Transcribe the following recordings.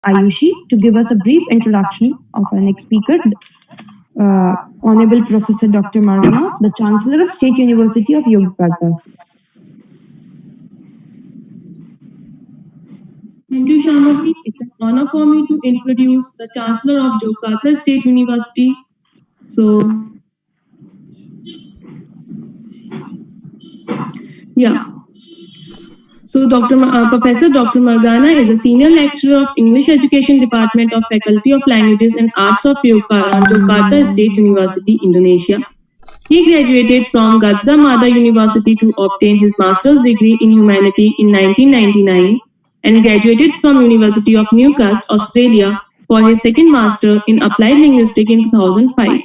Ayushi to give us a brief introduction of our next speaker, Honorable Professor Dr. Margana, the Chancellor of State University of Yogyakarta. Thank you, Shambhavi. It's an honor for me to introduce the Chancellor of Yogyakarta State University. So, Professor Dr. Margana is a senior lecturer of English Education Department of Faculty of Languages and Arts of Yogyakarta State University, Indonesia. He graduated from Gadjah Mada University to obtain his master's degree in humanity in 1999 and graduated from University of Newcastle, Australia for his second master in applied linguistics in 2005.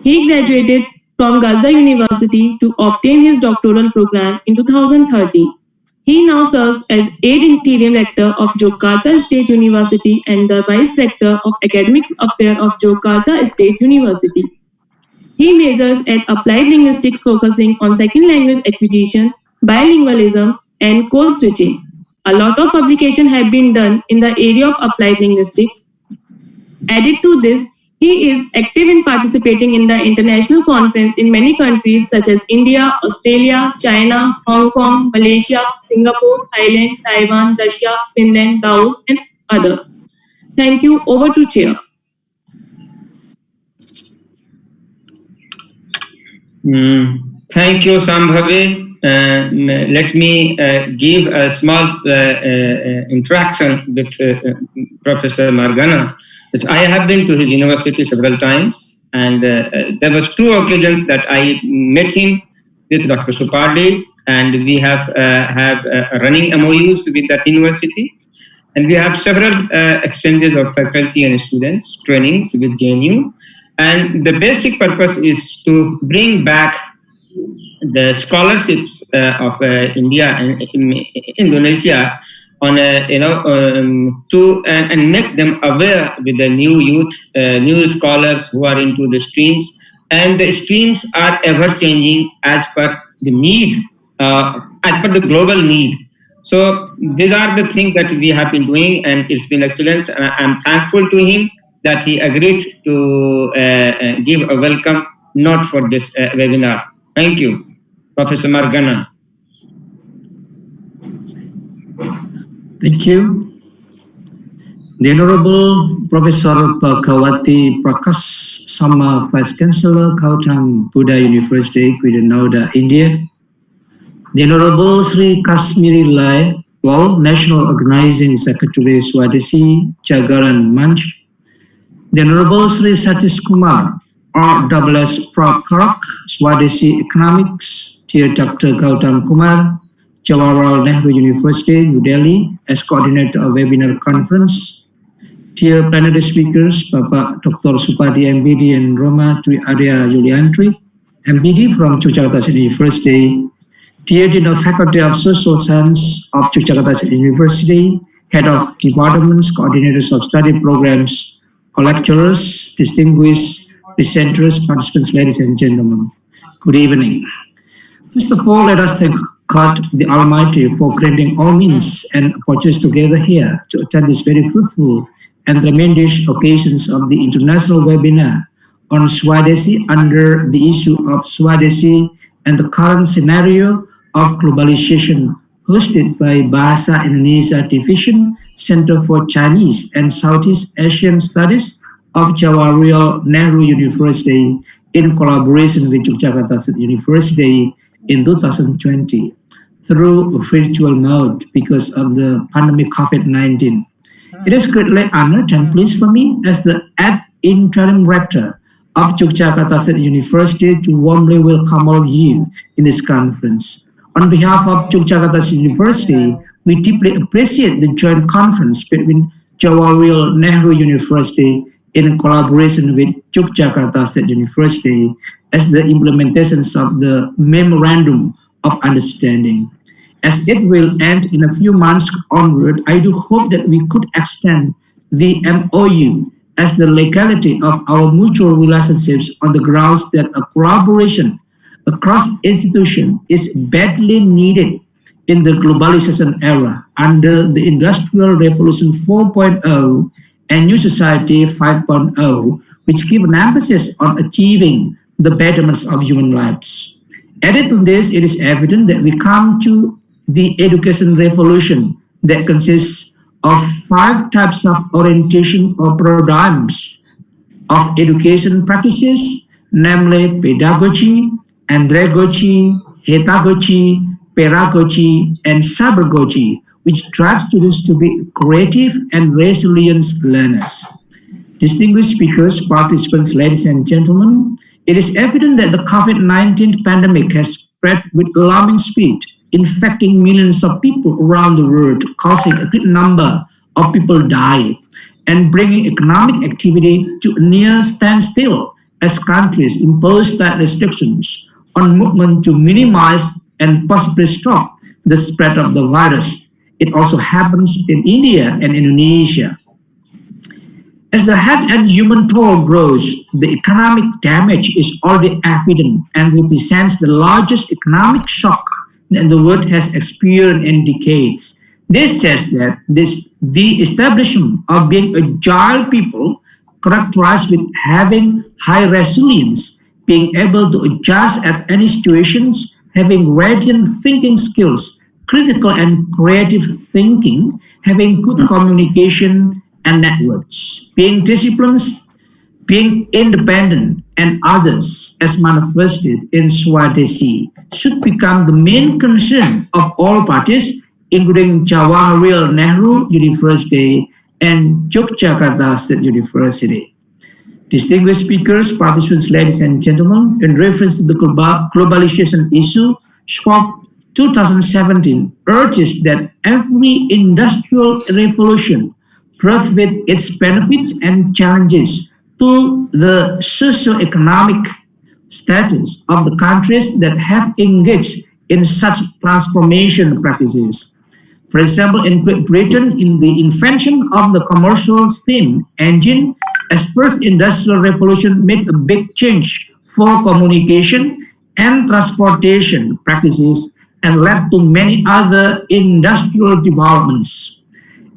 He graduated from Gadjah University to obtain his doctoral program in 2013. He now serves as Aide Interim Rector of Yogyakarta State University and the Vice Rector of Academic Affairs of Yogyakarta State University. He majors at Applied Linguistics focusing on second language acquisition, bilingualism, and code switching. A lot of publications have been done in the area of applied linguistics. Added to this, he is active in participating in the international conference in many countries such as India, Australia, China, Hong Kong, Malaysia, Singapore, Thailand, Taiwan, Russia, Finland, Laos, and others. Thank you. Over to Chair. Thank you, Shambhavi. Let me give a small interaction with Professor Margana. I have been to his university several times, and there was 2 occasions that I met him with Dr. Supardi, and we have running MOUs with that university, and we have several exchanges of faculty and students, trainings with JNU. And the basic purpose is to bring back the scholarships of India and Indonesia on to and make them aware with the new youth, new scholars who are into the streams, and the streams are ever changing as per the need, as per the global need. So these are the things that we have been doing, and it's been excellent. And I'm thankful to him that he agreed to give a welcome note for this webinar. Thank you, Professor Margana. Thank you. The Honorable Professor Pakawati Prakash Sama, Vice Chancellor, Gautam Buddha University, Kuala India. The Honorable Sri Kashmiri Lal, National Organizing Secretary, Swadeshi, Jagaran Manch. The Honorable Sri Satish Kumar, RWS Prakrak, Swadeshi Economics, Dear Dr. Gautam Kumar, Jawaharlal Nehru University, New Delhi, as coordinator of webinar conference. Dear plenary speakers, Bapak Dr. Supardi MBD and Roma Dwi Arya Yuliantri, MBD from Yogyakarta State University. Dear Dean of Faculty of Social Science of Yogyakarta State University, Head of Departments, Coordinators of Study Programs, lecturers, distinguished presenters, participants, ladies and gentlemen, good evening. First of all, let us thank God the Almighty for granting all means and opportunities together here to attend this very fruitful and tremendous occasions of the international webinar on Swadeshi under the issue of Swadeshi and the current scenario of globalization, hosted by Bahasa Indonesia Division, Center for Chinese and Southeast Asian Studies of Jawaharlal Nehru University in collaboration with Yogyakarta State University in 2020 through a virtual mode because of the pandemic COVID-19. It is greatly honored and pleased for me as the interim rector of Yogyakarta State University to warmly welcome all of you in this conference. On behalf of Yogyakarta State University, we deeply appreciate the joint conference between Jawaharlal Nehru University in collaboration with Yogyakarta State University as the implementations of the Memorandum of Understanding. As it will end in a few months onward, I do hope that we could extend the MOU as the legality of our mutual relationships on the grounds that a collaboration across institutions is badly needed in the globalization era under the Industrial Revolution 4.0 and New Society 5.0, which give an emphasis on achieving the betterments of human lives. Added to this, it is evident that we come to the education revolution that consists of 5 types of orientation or paradigms of education practices, namely pedagogy, andragogy, hedagogy, pedagogy, and cybergogy, which drive students to be creative and resilient learners. Distinguished speakers, participants, ladies and gentlemen, it is evident that the COVID-19 pandemic has spread with alarming speed, infecting millions of people around the world, causing a great number of people die, and bringing economic activity to a near standstill as countries impose tight restrictions on movement to minimize and possibly stop the spread of the virus. It also happens in India and Indonesia. As the health and human toll grows, the economic damage is already evident and represents the largest economic shock that the world has experienced in decades. This says that the establishment of being agile people characterized with having high resilience, being able to adjust at any situations, having radiant thinking skills, critical and creative thinking, having good communication and networks, being disciplined, being independent, and others, as manifested in Swadeshi, should become the main concern of all parties, including Jawaharlal Nehru University and Yogyakarta State University. Distinguished speakers, participants, ladies and gentlemen, in reference to the globalization issue, Schwab 2017 urges that every industrial revolution brought with its benefits and challenges to the socio-economic status of the countries that have engaged in such transformation practices. For example, in Great Britain, in the invention of the commercial steam engine, as first industrial revolution made a big change for communication and transportation practices and led to many other industrial developments.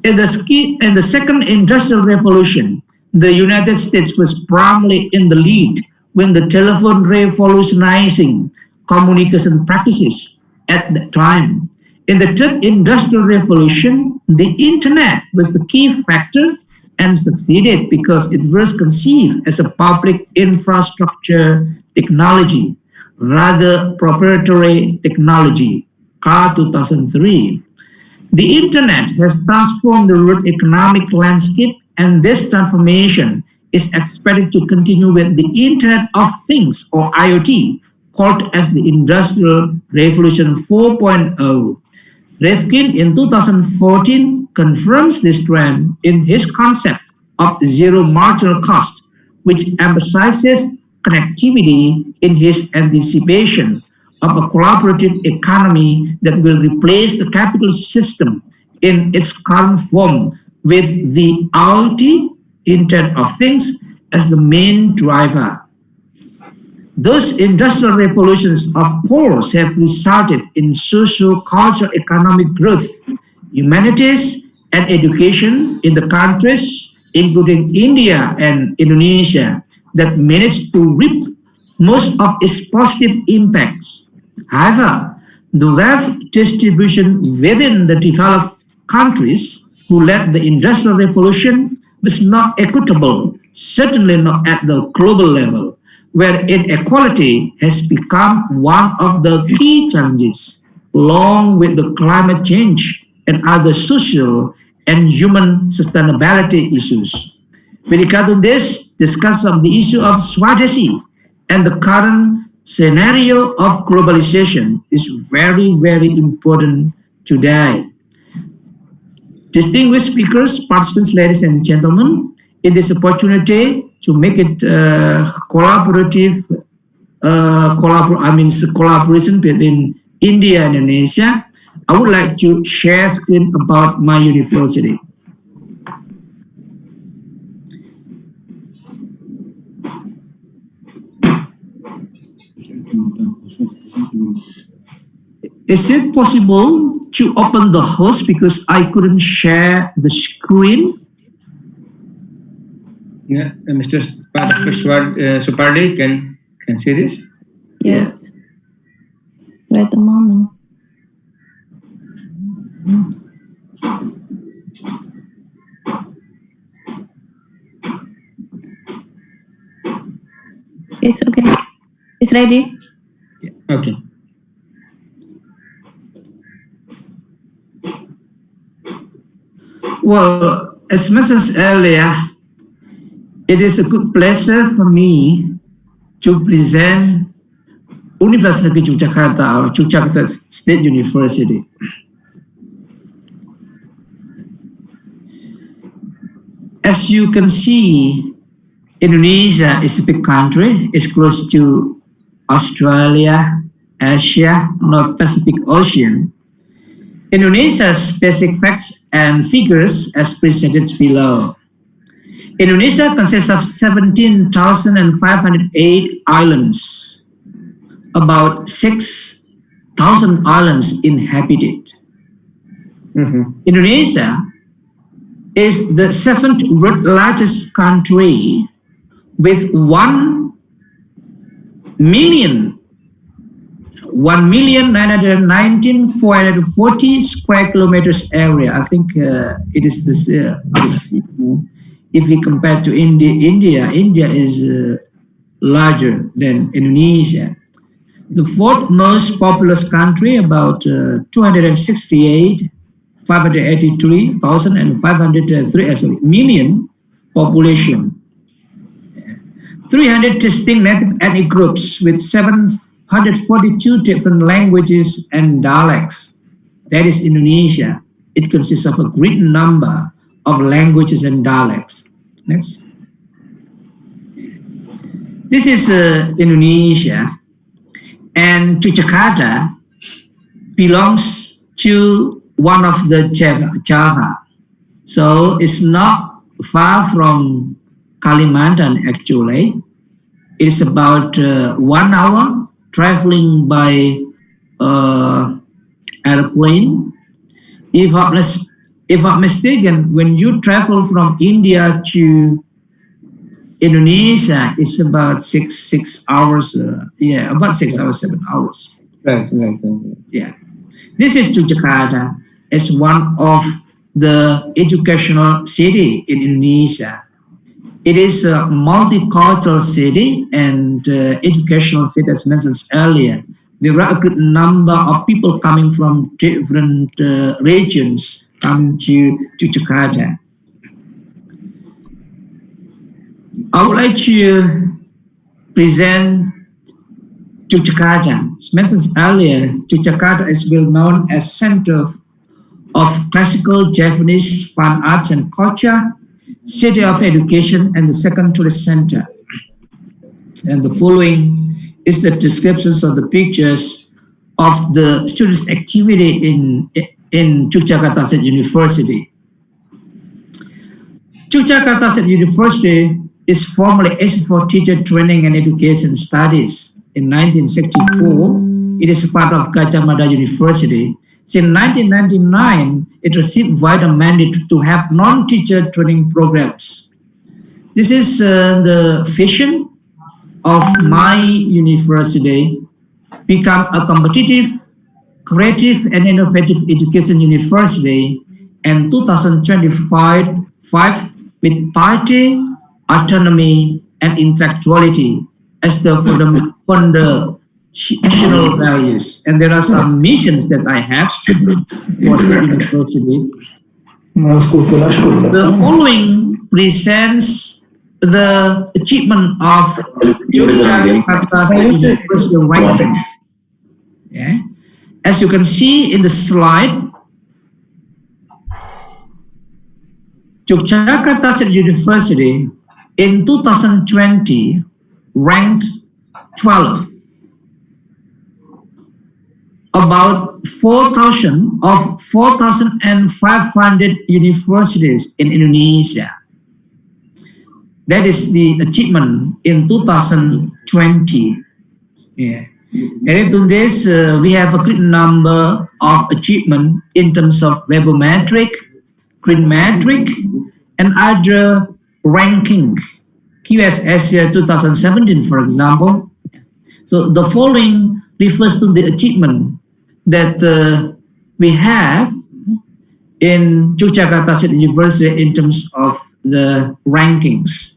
In the second industrial revolution, the United States was promptly in the lead when the telephone revolutionizing communication practices at that time. In the third industrial revolution, the internet was the key factor and succeeded because it was conceived as a public infrastructure technology, rather proprietary technology. CAR 2003. The internet has transformed the world economic landscape, and this transformation is expected to continue with the Internet of Things, or IoT, called as the Industrial Revolution 4.0. Rifkin in 2014 confirms this trend in his concept of zero marginal cost, which emphasizes connectivity in his anticipation of a collaborative economy that will replace the capital system in its current form with the IoT, Internet of Things, as the main driver. Those industrial revolutions, of course, have resulted in social, cultural, economic growth, humanities, and education in the countries, including India and Indonesia, that managed to reap most of its positive impacts. However, the wealth distribution within the developed countries who led the Industrial Revolution was not equitable, certainly not at the global level, where inequality has become one of the key challenges, along with the climate change and other social and human sustainability issues. With regard to this, discussion of the issue of Swadeshi and the current scenario of globalization is very, very important today. Distinguished speakers, participants, ladies and gentlemen, in this opportunity to make it collaboration between India and Indonesia, I would like to share screen about my university. Is it possible to open the host because I couldn't share the screen? Yeah, Mr. Supardi can see this. Yes. Wait a moment. It's okay. It's ready. Okay. Well, as mentioned earlier, it is a good pleasure for me to present University of Yogyakarta or Yogyakarta State University. As you can see, Indonesia is a big country. It's close to Australia, Asia, North Pacific Ocean. Indonesia's basic facts and figures as presented below. Indonesia consists of 17,508 islands, about 6,000 islands inhabited. Indonesia is the seventh world largest country with 1,919,440 square kilometers area. I think it is this. If we compare to India is larger than Indonesia. The fourth most populous country, about 268,583,503 million population. 300 distinct native ethnic groups with 742 different languages and dialects. That is Indonesia. It consists of a great number of languages and dialects. Next. This is Indonesia, and Yogyakarta belongs to one of the Java. So it's not far from Kalimantan actually. It's about 1 hour traveling by airplane. If I'm mistaken, when you travel from India to Indonesia, it's about six hours. About 6 hours, 7 hours. Right. Yeah. This is Yogyakarta as one of the educational city in Indonesia. It is a multicultural city and educational city, as mentioned earlier. There are a good number of people coming from different regions come to Jakarta. I would like to present Yogyakarta. As mentioned earlier, Yogyakarta is well known as center of classical Japanese fine arts and culture, city of education, and the second tourist center. And the following is the descriptions of the pictures of the students' activity in Yogyakarta State University. Yogyakarta State University is formerly Institute for Teacher Training and Education Studies. In 1964, it is a part of Gajah Mada University. Since 1999, it received vital mandate to have non-teacher training programs. This is the vision of my university, become a competitive, creative, and innovative education university, and 2025 with party, autonomy, and intellectuality as the foundational values. And there are some missions that I have for the university. The following presents the achievement of Yogyakarta State University rankings. Yeah. As you can see in the slide, Yogyakarta State University in 2020 ranked 12. About 4,000 of 4,500 universities in Indonesia. That is the achievement in 2020. Yeah. Added to this, we have a great number of achievement in terms of webometric, green metric, and other ranking QS Asia 2017, for example. So the following refers to the achievement that we have in Yogyakarta State University in terms of the rankings.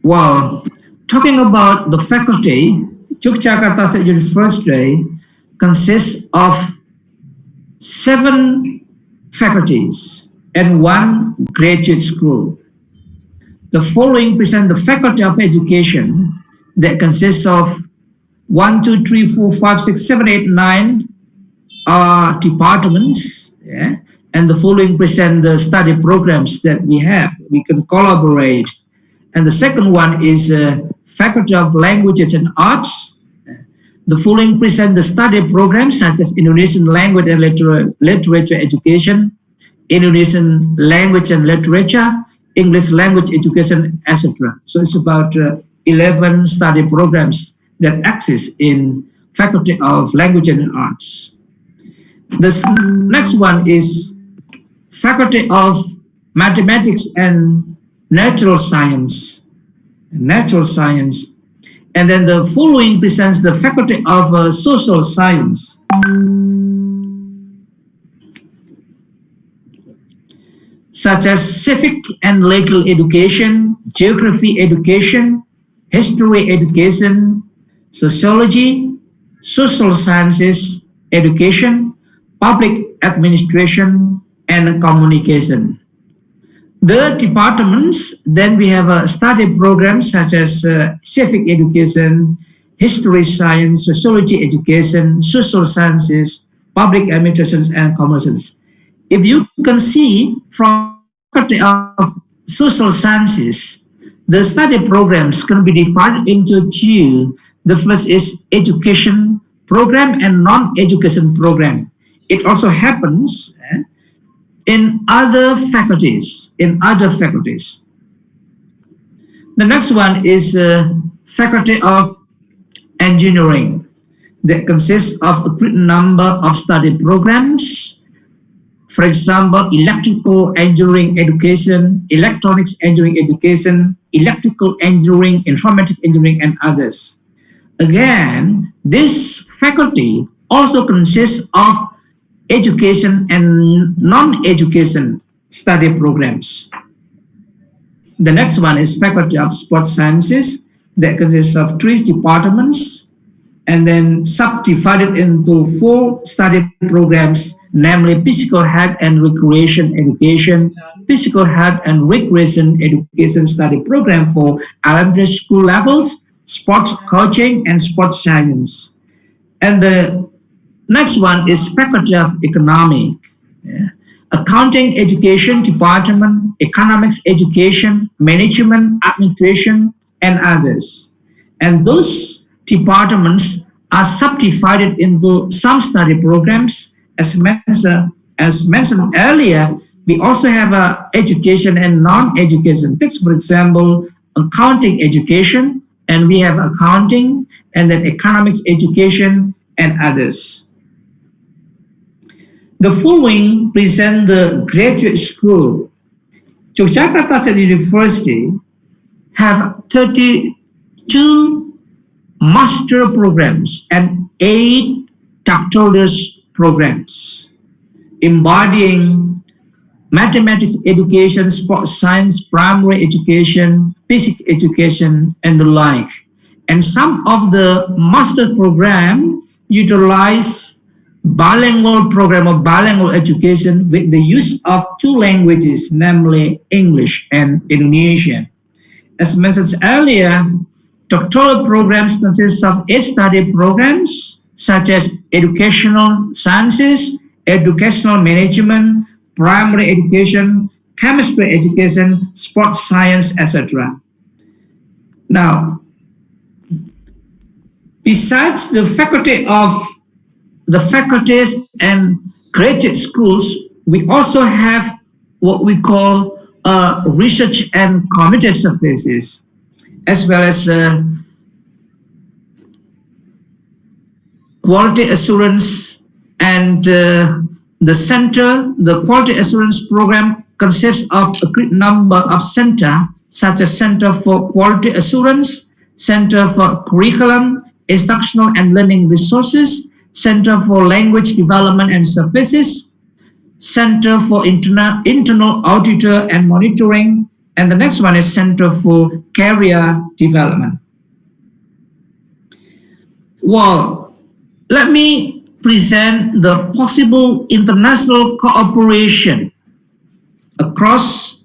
Well, talking about the faculty, Yogyakarta State University consists of 7 faculties and 1 graduate school. The following present the Faculty of Education that consists of 1, 2, 3, 4, 5, 6, 7, 8, 9 departments, yeah? And the following present the study programs that we have. We can collaborate. And the second one is Faculty of Languages and Arts. The following present the study programs such as Indonesian Language and Literature Education, Indonesian Language and Literature, English Language Education, etc. So it's about 11 study programs that exist in Faculty of Language and Arts. The next one is Faculty of Mathematics and Natural Science. And then the following presents the Faculty of Social Science. Such as Civic and Legal Education, Geography Education, History Education, Sociology, Social Sciences Education, Public Administration, and Communication. The departments, then we have a study programs such as civic education, history science, sociology education, social sciences, public administrations, and commerces. If you can see from Faculty of Social Sciences, the study programs can be divided into 2. The first is education program and non-education program. It also happens in other faculties. The next one is Faculty of Engineering that consists of a great number of study programs. For example, Electrical Engineering Education, Electronics Engineering Education, Electrical Engineering, Informatic Engineering, and others. Again, this faculty also consists of education and non-education study programs. The next one is Faculty of Sports Sciences that consists of 3 departments and then subdivided into 4 study programs, namely Physical Health and Recreation Education, Physical Health and Recreation Education Study Program for elementary school levels, sports coaching, and sports science. And the next one is Faculty of Economic, Accounting Education Department, Economics Education, Management, Administration, and others. And those departments are subdivided into some study programs. As mentioned earlier, we also have education and non-education. Take, for example, accounting education, and we have accounting, and then economics education, and others. The following present the graduate school. Yogyakarta State University have 32 master programs and 8 doctoral programs, embodying mathematics education, sports science, primary education, basic education, and the like. And some of the master program utilize bilingual program of bilingual education with the use of 2 languages, namely English and Indonesian. As mentioned earlier, doctoral programs consist of 8 study programs such as educational sciences, educational management, primary education, chemistry education, sports science, etc. Now, besides the faculties and graduate schools, we also have what we call research and community services, as well as quality assurance And the center, the quality assurance program consists of a great number of centers, such as Center for Quality Assurance, Center for Curriculum, Instructional and Learning Resources, Center for Language Development and Services, Center for Internal Auditor and Monitoring, and the next one is Center for Career Development. Well, let me present the possible international cooperation across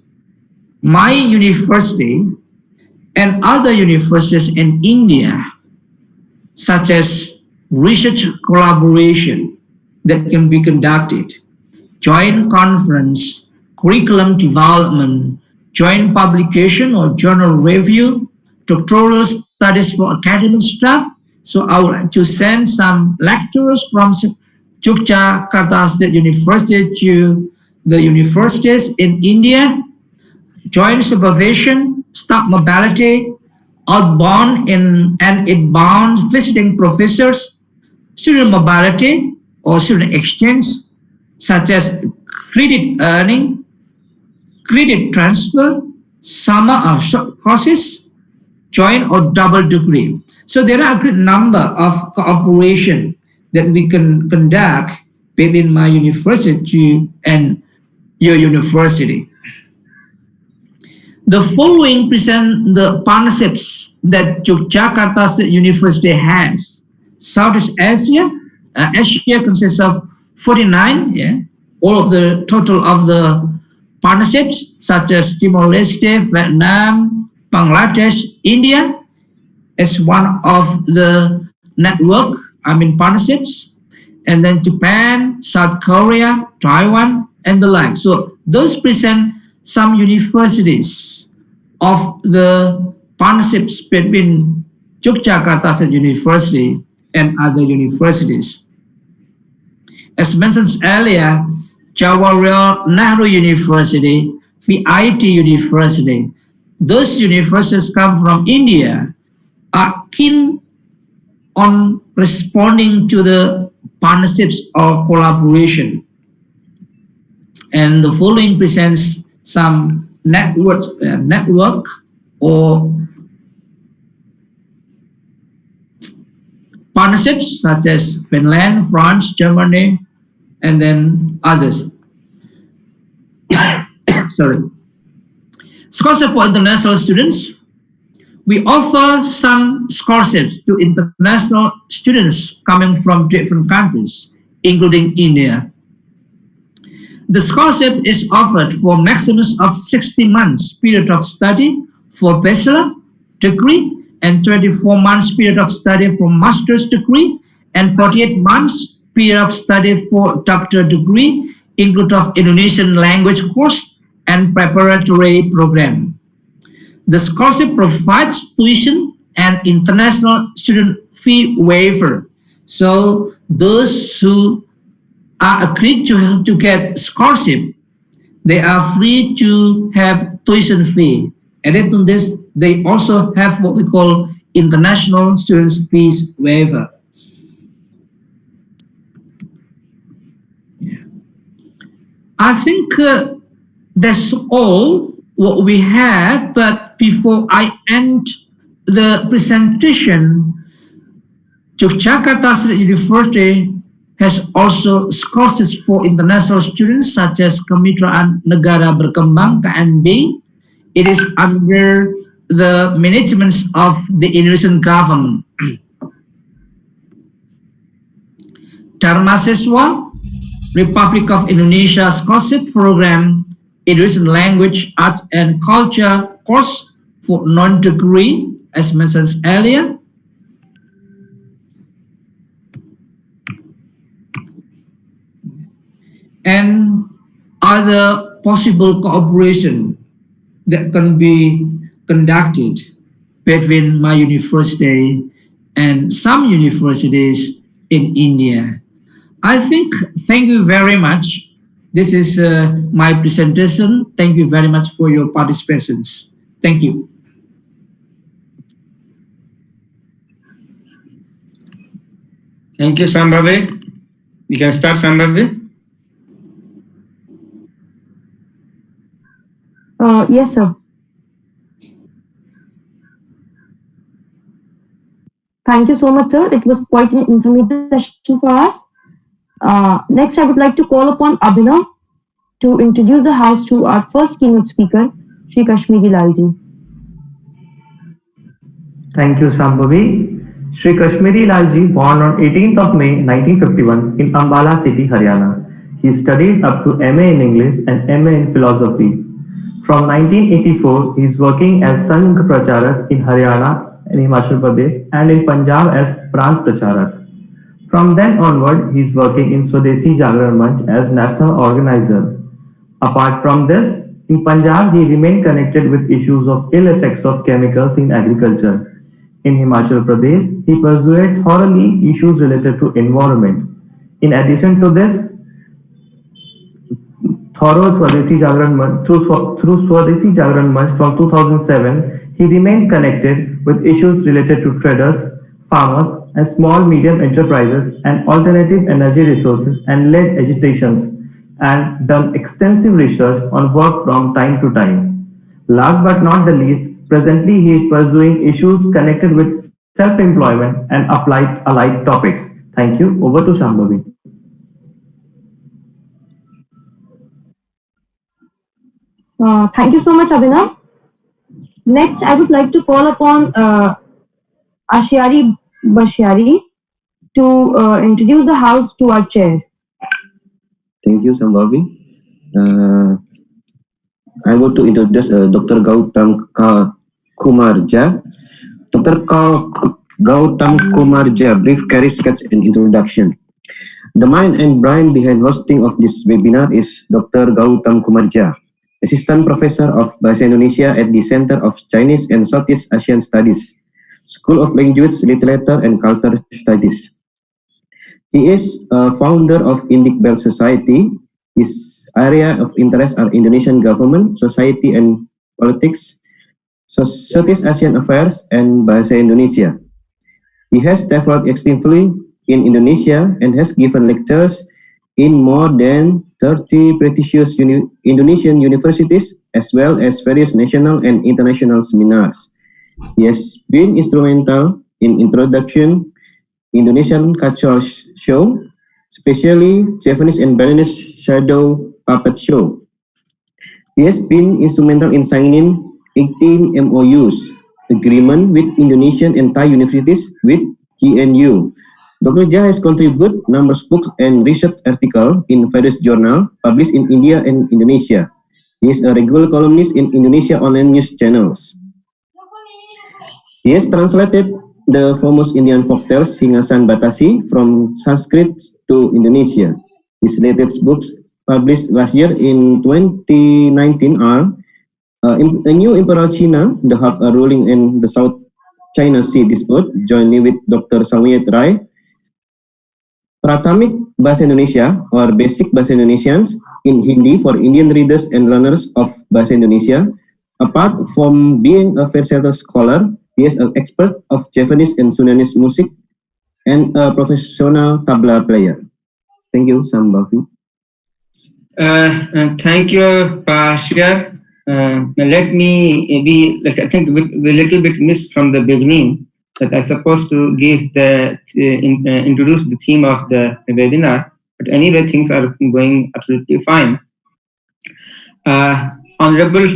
my university and other universities in India, such as research collaboration that can be conducted, joint conference, curriculum development, joint publication or journal review, doctoral studies for academic staff. So I would like to send some lecturers from Yogyakarta State University to the universities in India, joint supervision, staff mobility, outbound and inbound visiting professors, student mobility or student exchange, such as credit earning, credit transfer, summer or short courses, joint or double degree. So there are a great number of cooperation that we can conduct between my university and your university. The following present the partnerships that Yogyakarta State University has. Southeast Asia, Asia consists of 49, all of the total of the partnerships such as Timor-Leste, Vietnam, Bangladesh, India as one of the network, partnerships, and then Japan, South Korea, Taiwan, and the like. So those present some universities of the partnerships between Yogyakarta State University and other universities. As mentioned earlier, Jawaharlal Nehru University, VIT University, those universities come from India, are keen on responding to the partnerships or collaboration. And the following presents some network or partnerships such as Finland, France, Germany, and then others. Sorry. Scholarship for international students. We offer some scholarships to international students coming from different countries, including India. The scholarship is offered for maximum of 60 months period of study for bachelor degree and 24 months period of study for master's degree and 48 months period of study for doctor degree, include of Indonesian language course and preparatory program. The scholarship provides tuition and international student fee waiver. So those who are agreed to get scholarship, they are free to have tuition fee. Added to this, they also have what we call international students fees waiver. I think that's all what we have, but before I end the presentation, Yogyakarta State University has also scholarships for international students such as Kemitraan Negara Berkembang (KNB). It is under the management of the Indonesian government. Dharma Siswa, Republic of Indonesia Scholarship Program, Indonesian Language, Arts and Culture course for non-degree, as mentioned earlier. And other possible cooperation that can be conducted between my university and some universities in India. I think, thank you very much. This is my presentation. Thank you very much for your participations. Thank you. Thank you, Sambhavi. You can start, Sambhavi. Yes, sir. Thank you so much, sir. It was quite an informative session for us. Next, I would like to call upon Abhinav to introduce the house to our first keynote speaker, Shri Kashmiri Lalji. Thank you, Shambhavi. Sri Kashmiri Lalji, born on 18th of May 1951 in Ambala city, Haryana. He studied up to MA in English and MA in philosophy. From 1984, he is working as Sangh Pracharak in Haryana and Himachal Pradesh and in Punjab as Prant Pracharak. From then onward, he is working in Swadeshi Jagran Manch as national organizer. Apart from this, in Punjab, he remained connected with issues of ill effects of chemicals in agriculture. In Himachal Pradesh, he pursued thoroughly issues related to environment. In addition to this, through Swadeshi Jagran Manch from 2007, he remained connected with issues related to traders, farmers, and small medium enterprises and alternative energy resources, and led agitations and done extensive research on work from time to time. Last but not the least, presently he is pursuing issues connected with self-employment and applied allied topics. Thank you. Over to Shambhavi. Thank you so much, Abhinav. Next, I would like to call upon Ashiari Bashiari to introduce the house to our chair. Thank you, Sambhavi. I want to introduce Dr. Gautam Kumarja. Dr. Gautam Kumarja, brief career sketch and introduction. The mind and brain behind hosting of this webinar is Dr. Gautam Kumarja, Assistant Professor of Bahasa Indonesia at the Center of Chinese and Southeast Asian Studies, School of Language, Literature and Culture Studies. He is a founder of Indic Belt Society. His area of interest are Indonesian government, society and politics, Southeast Asian affairs, and Bahasa Indonesia. He has traveled extensively in Indonesia and has given lectures in more than 30 prestigious Indonesian universities, as well as various national and international seminars. He has been instrumental in introduction Indonesian cultural show, especially Japanese and Balinese shadow puppet show. He has been instrumental in signing 18 MOUs, agreement with Indonesian and Thai universities with GNU. Dr. Jha has contributed numerous books and research articles in various journals published in India and Indonesia. He is a regular columnist in Indonesia online news channels. He has translated the famous Indian folktales Singasan Batasi from Sanskrit to Indonesia. His latest books published last year in 2019 are A New Emperor China, The Hub Ruling in the South China Sea Dispute, jointly with Dr. Sawyet Rai, Prathamik Bahasa Indonesia or Basic Bahasa Indonesians in Hindi for Indian readers and learners of Bahasa Indonesia. Apart from being a versatile scholar, he is an expert of Japanese and Sundanese music and a professional tabla player. Thank you, Sambhavi. Thank you, Pashir. Let me be, I think we're a little bit missed from the beginning, that I supposed to give introduce the theme of the webinar. But anyway, things are going absolutely fine. Honorable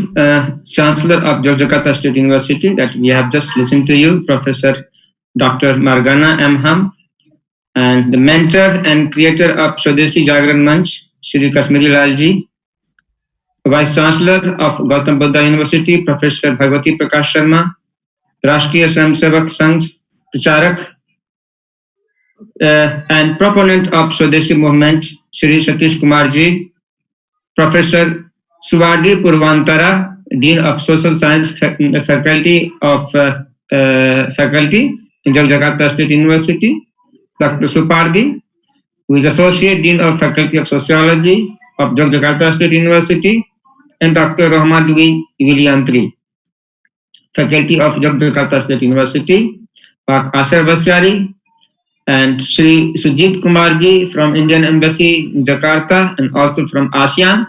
Chancellor of Yogyakarta State University, that we have just listened to you, Professor Dr. Margana M. Ham, and the mentor and creator of Swadeshi Jagran Manch, Shri Kashmiri Lalji, Vice Chancellor of Gautam Buddha University, Professor Bhagwati Prakash Sharma, Rashtriya Swayamsevak Sangh's Pracharak, and proponent of Swadeshi movement, Shri Satish Kumar Ji, Professor Suvadi Purvantara, Dean of Social Science Faculty in Yogyakarta State University, Dr. Supardi, who is Associate Dean of Faculty of Sociology of Yogyakarta State University, and Dr. Rahman Dwi Viliantri, Faculty of Yogyakarta State University, Pak Asher Basyari, and Sri Sujit Kumarji from Indian Embassy in Jakarta and also from ASEAN,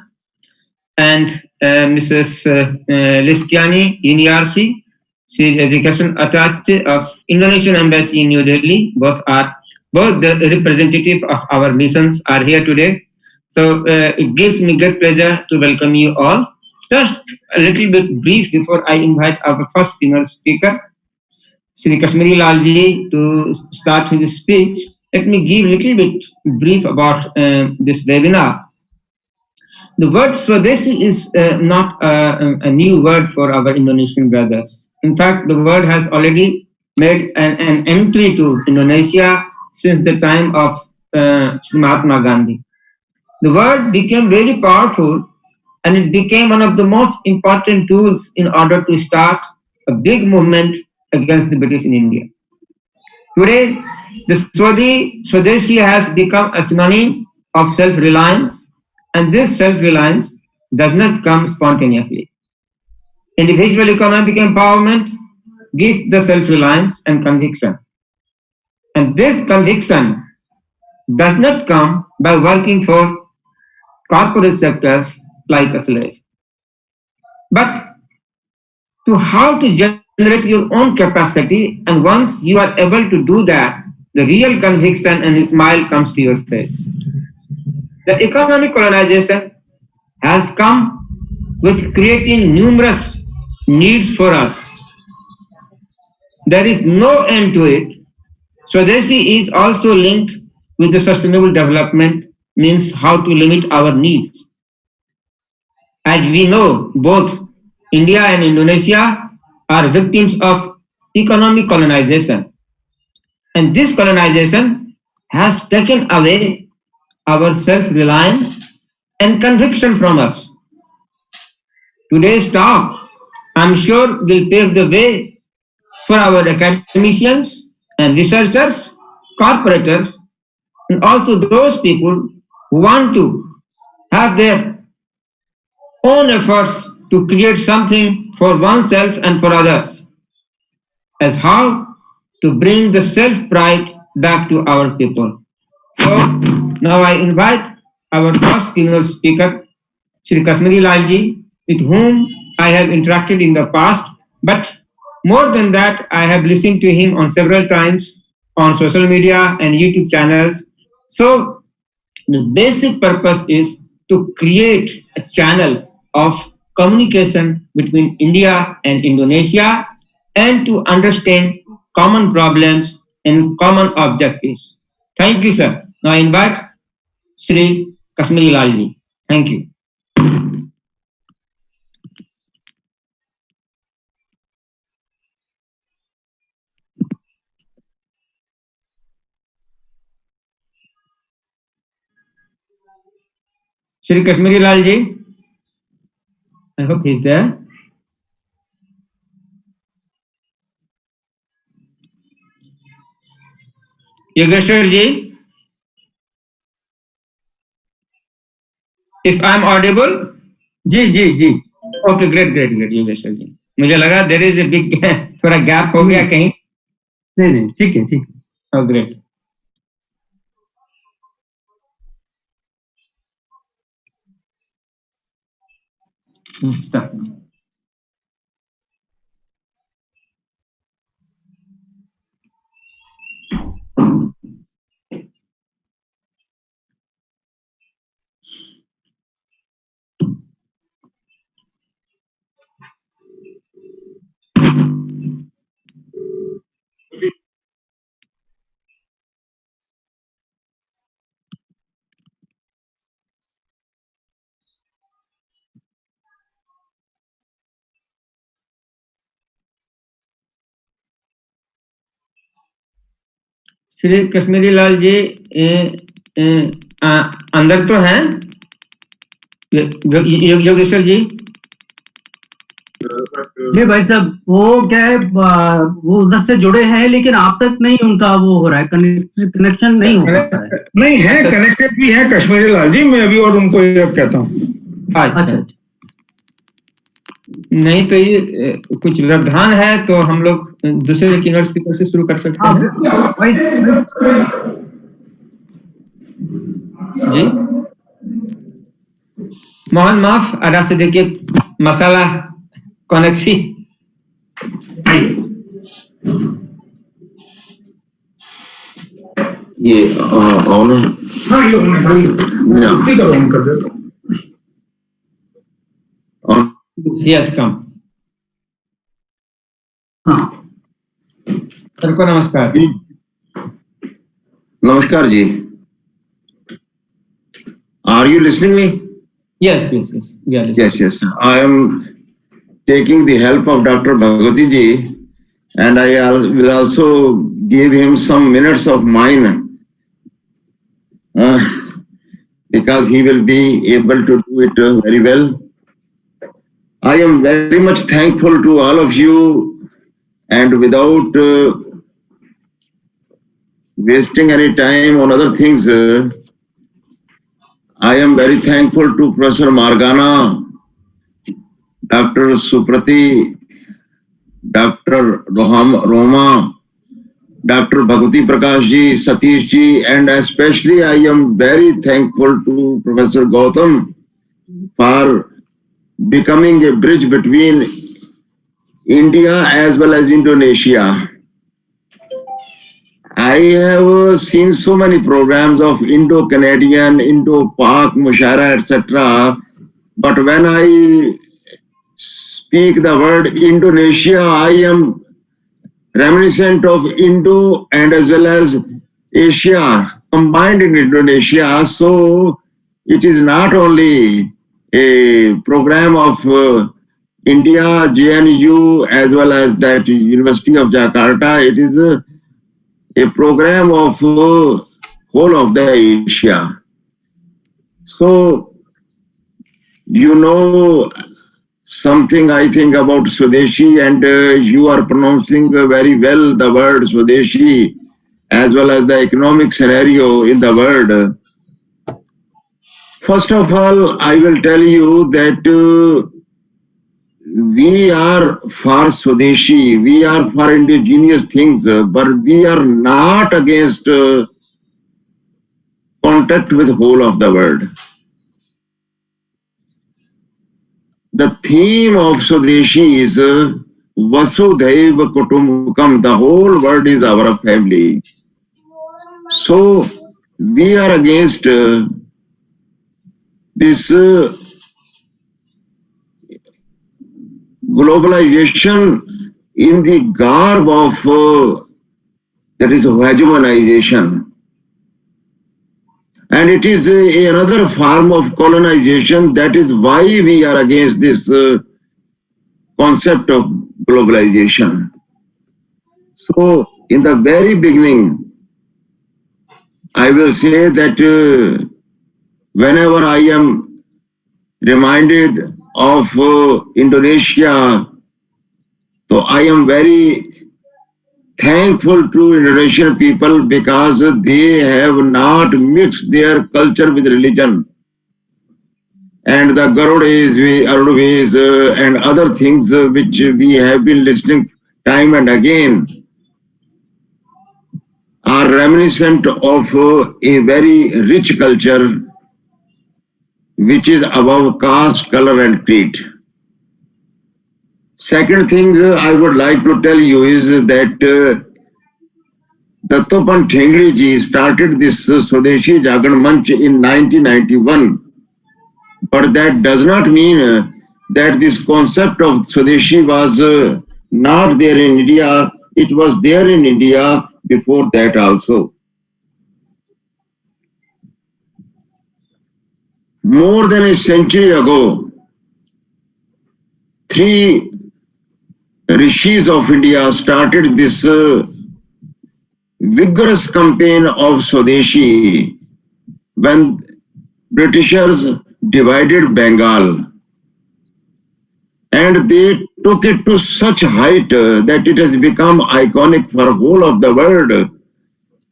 and Mrs. Listiani Yuniarsi. She is Education Attaché of Indonesian Embassy in New Delhi. Both the representative of our missions are here today. So it gives me great pleasure to welcome you all. Just a little bit brief before I invite our first female speaker, Sri Kashmiri Lalji, to start his speech. Let me give a little bit brief about this webinar. The word Swadeshi is not a new word for our Indonesian brothers. In fact, the word has already made an entry to Indonesia since the time of Mahatma Gandhi. The word became very powerful and it became one of the most important tools in order to start a big movement against the British in India. Today, the Swadeshi has become a synonym of self-reliance, and this self-reliance does not come spontaneously. Individual economic empowerment gives the self-reliance and conviction. And this conviction does not come by working for corporate sectors like a slave, but to how to generate your own capacity, and once you are able to do that, the real conviction and a smile comes to your face. The economic colonization has come with creating numerous needs for us. There is no end to it. Swadeshi is also linked with the sustainable development, means how to limit our needs. As we know, both India and Indonesia are victims of economic colonization. And this colonization has taken away our self-reliance and conviction from us. Today's talk, I'm sure, will pave the way for our academicians and researchers, corporators, and also those people who want to have their own efforts to create something for oneself and for others, as how to bring the self-pride back to our people. So now I invite our first keynote speaker, Sri Kashmiri Lalji, with whom I have interacted in the past, but more than that, I have listened to him on several times on social media and YouTube channels. So the basic purpose is to create a channel of communication between India and Indonesia and to understand common problems and common objectives. Thank you, sir. Now I invite Sri Kashmiri Lalji. Thank you. Sri Kashmiri Lalji, I hope he's there. Yogeshwarji, if I'm audible? Ji Okay, great, Yogeshwarji. मुझे लगा there is a big थोड़ा gap हो गया कहीं. नहीं ठीक है. Oh, great. Stop. Shri Kashmiri Lal ji अंदर तो हैं योगेश्वर जी? जी भाई साहब, वो क्या है, वो उधर से जुड़े हैं लेकिन आप तक नहीं उनका वो हो रहा है, कनेक्शन नहीं हो पा रहा है. नहीं है, कनेक्टेड भी है कश्मीरी लाल जी, मैं अभी और उनको कहता हूँ. अच्छा. नहीं तो ये कुछ व्यवधान है तो हम लोग दूसरे कीनोट स्पीकर से शुरू कर सकते हैं। जी mohon maaf ada sedikit masalah koneksi. ये ऑन है? हाँ ये स्पीकर ऑन कर दे। On Yes, come. हाँ सर को नमस्कार। नमस्कार जी। Are you listening me? Yes. We are listening. Yes. I am taking the help of Dr. Bhagwati ji, and I will also give him some minutes of mine, because he will be able to do it very well. I am very much thankful to all of you, and without wasting any time on other things, I am very thankful to Professor Margana, Dr. Suprati, Dr. Roma, Dr. Bhagwati Prakash ji, Satish ji, and especially I am very thankful to Professor Gautam for becoming a bridge between India as well as Indonesia. I have seen so many programs of Indo-Canadian, Indo-Pak, Musharra, etc. But when I speak the word Indonesia, I am reminiscent of Indo and as well as Asia combined in Indonesia. So it is not only a program of India, JNU, as well as that University of Jakarta. It is a program of whole of the Asia. So you know something, I think, about Swadeshi, and you are pronouncing very well the word Swadeshi as well as the economic scenario in the world. First of all, I will tell you that we are for Swadeshi, we are for indigenous things, but we are not against contact with whole of the world. The theme of Swadeshi is Vasudhaiva Kutumbakam. The whole world is our family. So we are against this globalization in the garb of that is hegemonization. And it is another form of colonization. That is why we are against this concept of globalization. So in the very beginning, I will say that whenever I am reminded of Indonesia, so I am very thankful to Indonesian people because they have not mixed their culture with religion. And the Garudas, and other things which we have been listening time and again are reminiscent of a very rich culture which is above caste, color and creed. Second thing I would like to tell you is that Dattopant Thengri ji started this Swadeshi Jagan Manch in 1991. But that does not mean that this concept of Swadeshi was not there in India. It was there in India before that also. More than a century ago, 3 rishis of India started this vigorous campaign of Swadeshi when Britishers divided Bengal, and they took it to such height that it has become iconic for whole of the world,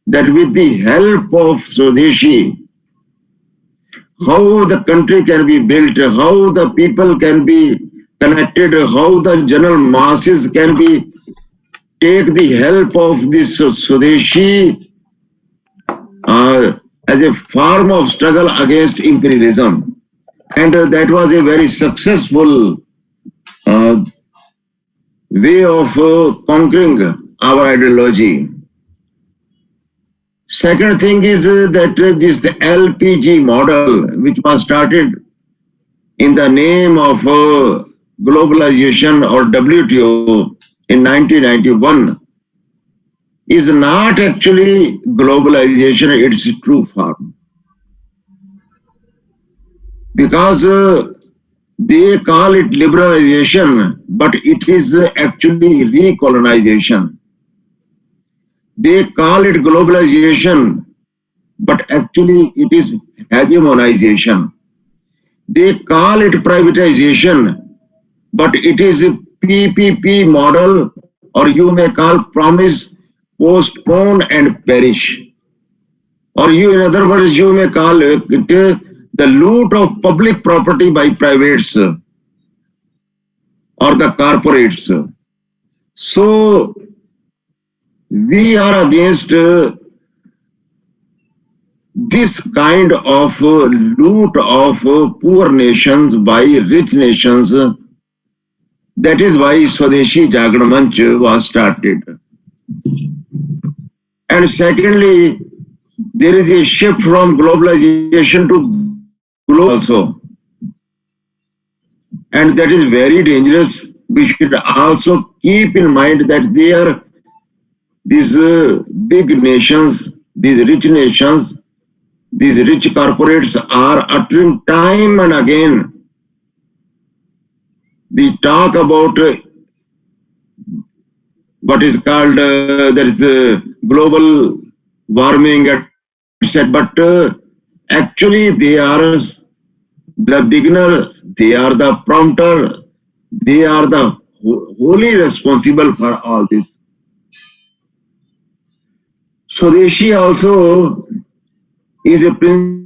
that with the help of Swadeshi, how the country can be built, how the people can be connected, how the general masses can be take the help of this Swadeshi as a form of struggle against imperialism. And that was a very successful uh, way of conquering our ideology. Second thing is that this LPG model, which was started in the name of globalization or WTO in 1991, is not actually globalization, its true form. Because they call it liberalization, but it is actually recolonization. They call it globalization, but actually it is hegemonization. They call it privatization, but it is a PPP model, or you may call promise, postpone and perish. Or you, in other words, you may call it the loot of public property by privates or the corporates. So we are against this kind of loot of poor nations by rich nations. That is why Swadeshi Jagran Manch was started. And secondly, there is a shift from globalization to global also. And that is very dangerous. We should also keep in mind that these big nations, these rich corporates are uttering time and again the talk about what is called there is global warming, etc. But actually they are the beginner, they are the prompter, they are the wholly responsible for all this. Swadeshi also is a principle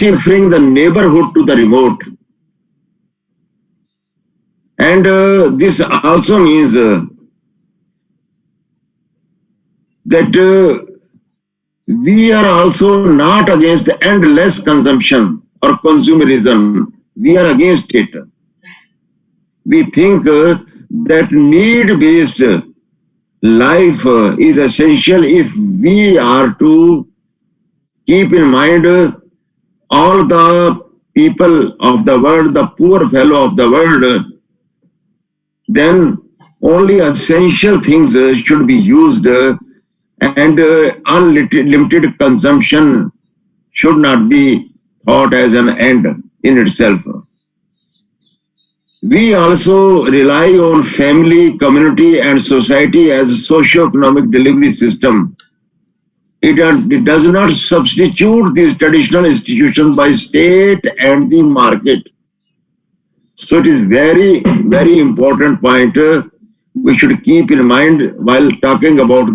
referring the neighborhood to the remote. And this also means that we are also not against the endless consumption or consumerism. We are against it. We think that need-based life is essential if we are to keep in mind all the people of the world, the poor fellow of the world. Then only essential things should be used and unlimited consumption should not be thought as an end in itself. We also rely on family, community and society as a socio-economic delivery system. It does not substitute these traditional institutions by state and the market. So it is very, very important point we should keep in mind while talking about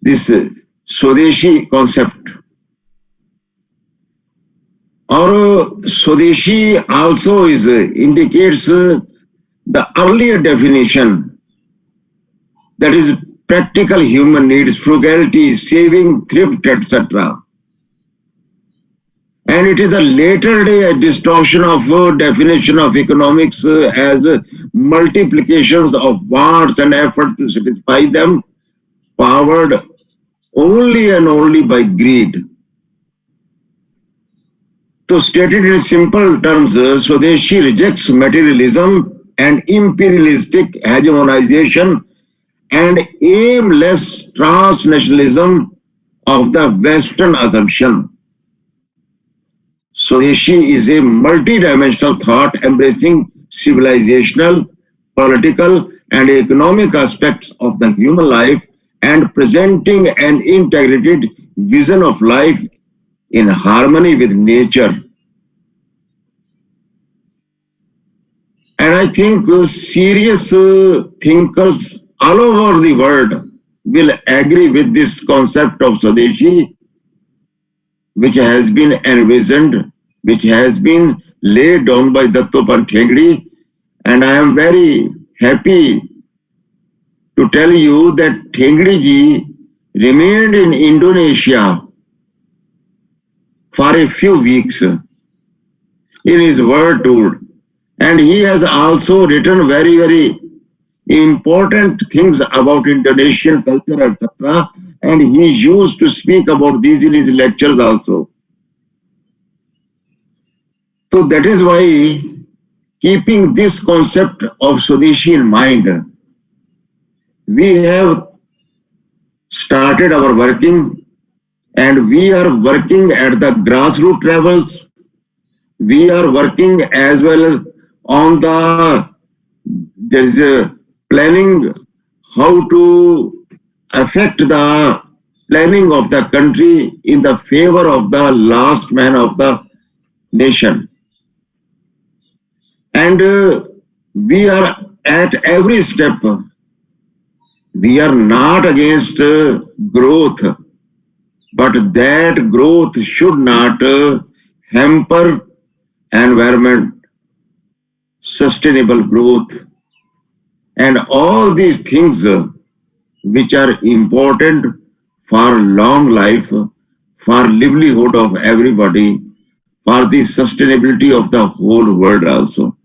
this Swadeshi concept. Or Swadeshi also indicates the earlier definition, that is practical human needs, frugality, saving, thrift, etc. And it is a later day distortion of definition of economics as multiplications of wants and effort to satisfy them, powered only and only by greed. So stated in simple terms, Swadeshi rejects materialism and imperialistic hegemonization and aimless transnationalism of the Western assumption. Swadeshi is a multidimensional thought embracing civilizational, political, and economic aspects of the human life and presenting an integrated vision of life in harmony with nature. And I think serious thinkers all over the world will agree with this concept of Swadeshi, which has been envisioned, which has been laid down by Dattopan Thengdi, and I am very happy to tell you that Thengdi ji remained in Indonesia for a few weeks in his world tour, and he has also written very, very important things about Indonesian culture, etc. And he used to speak about these in his lectures also. So that is why, keeping this concept of Swadeshi in mind, we have started our working, and we are working at the grassroots levels. We are working as well on there is a planning how to affect the planning of the country in the favor of the last man of the nation. And we are at every step. We are not against growth, but that growth should not hamper environment, sustainable growth, and all these things which are important for long life, for livelihood of everybody, for the sustainability of the whole world also.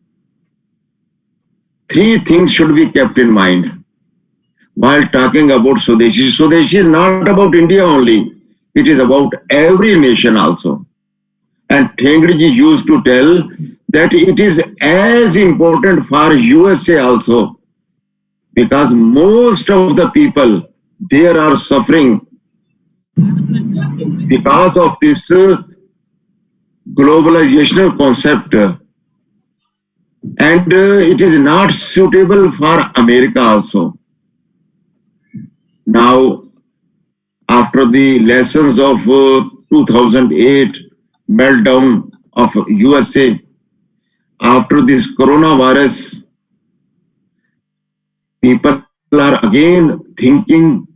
Three things should be kept in mind while talking about Swadeshi. Swadeshi is not about India only, it is about every nation also. And Thengdi ji used to tell that it is as important for USA also, because most of the people there are suffering because of this globalizational concept, and it is not suitable for America also. Now, after the lessons of 2008 meltdown of USA, after this coronavirus, people are again thinking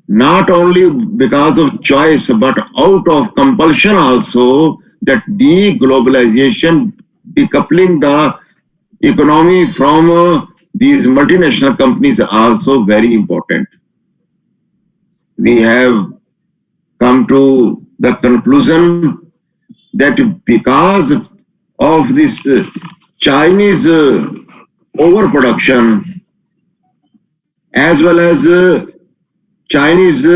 not only because of choice but out of compulsion also, that deglobalization, decoupling the economy from these multinational companies are also very important. We have come to the conclusion that because of this Chinese overproduction, as well as Chinese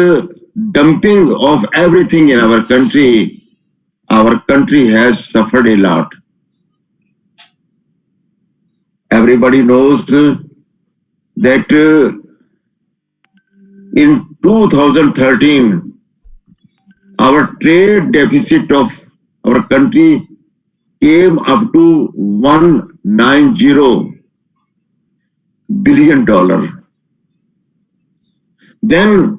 dumping of everything in our country has suffered a lot. Everybody knows that in 2013, our trade deficit of our country came up to $190 billion. Then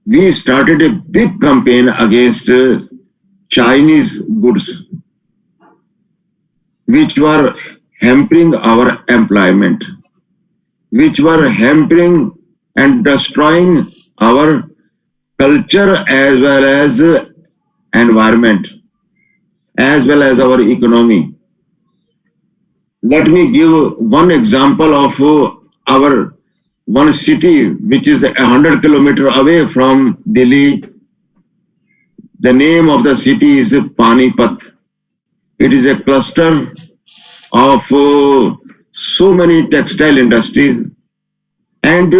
we started a big campaign against Chinese goods, which were hampering our employment, which were hampering and destroying our culture as well as environment, as well as our economy. Let me give one example of our one city which is 100 kilometers away from Delhi. The name of the city is Panipat. It is a cluster of so many textile industries, and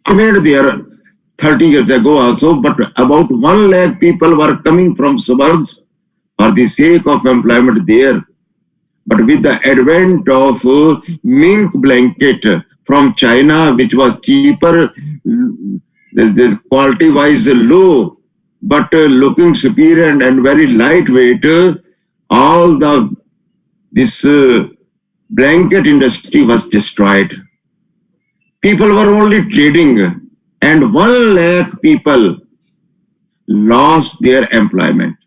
I made there 30 years ago also, but about 1 lakh people were coming from suburbs for the sake of employment there. But with the advent of mink blanket from China, which was cheaper, the quality-wise low, but looking superior and very lightweight, all this blanket industry was destroyed. People were only trading, and 1 lakh people lost their employment.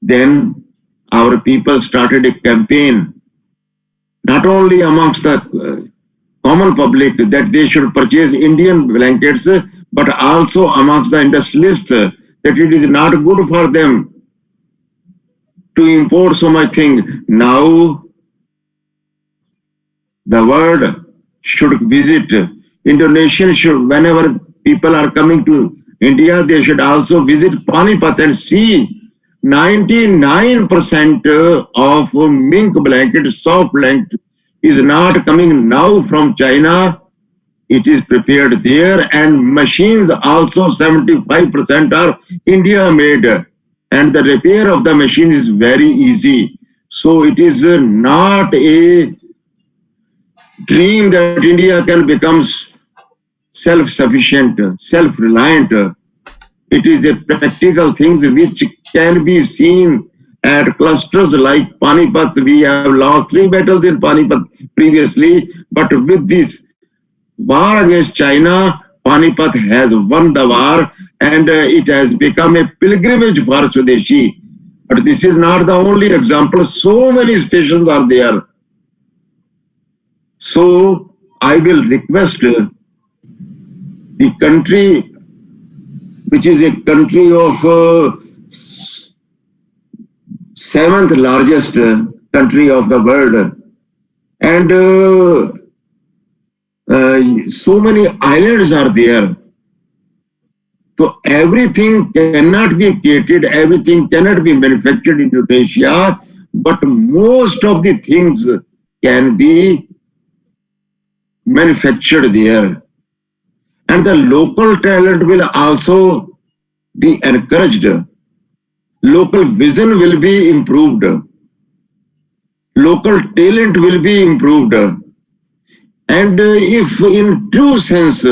Then our people started a campaign, not only amongst the common public that they should purchase Indian blankets, but also amongst the industrialists that it is not good for them to import so much thing. Now the world should visit Indonesian should whenever people are coming to India, they should also visit Panipat and see 99% of mink blanket, soft blanket is not coming now from China. It is prepared there, and machines also 75% are India made, and the repair of the machine is very easy. So it is not a dream that India can become self-sufficient, self-reliant. It is a practical things which can be seen at clusters like Panipat. We have lost 3 battles in Panipat previously, but with this war against China, Panipat has won the war, and it has become a pilgrimage for Swadeshi. But this is not the only example. So many stations are there. So I will request the country, which is a country of 7th largest country of the world, and so many islands are there. So everything cannot be created, everything cannot be manufactured in Indonesia, but most of the things can be manufactured there. And the local talent will also be encouraged. Local vision will be improved. Local talent will be improved. And if in true sense,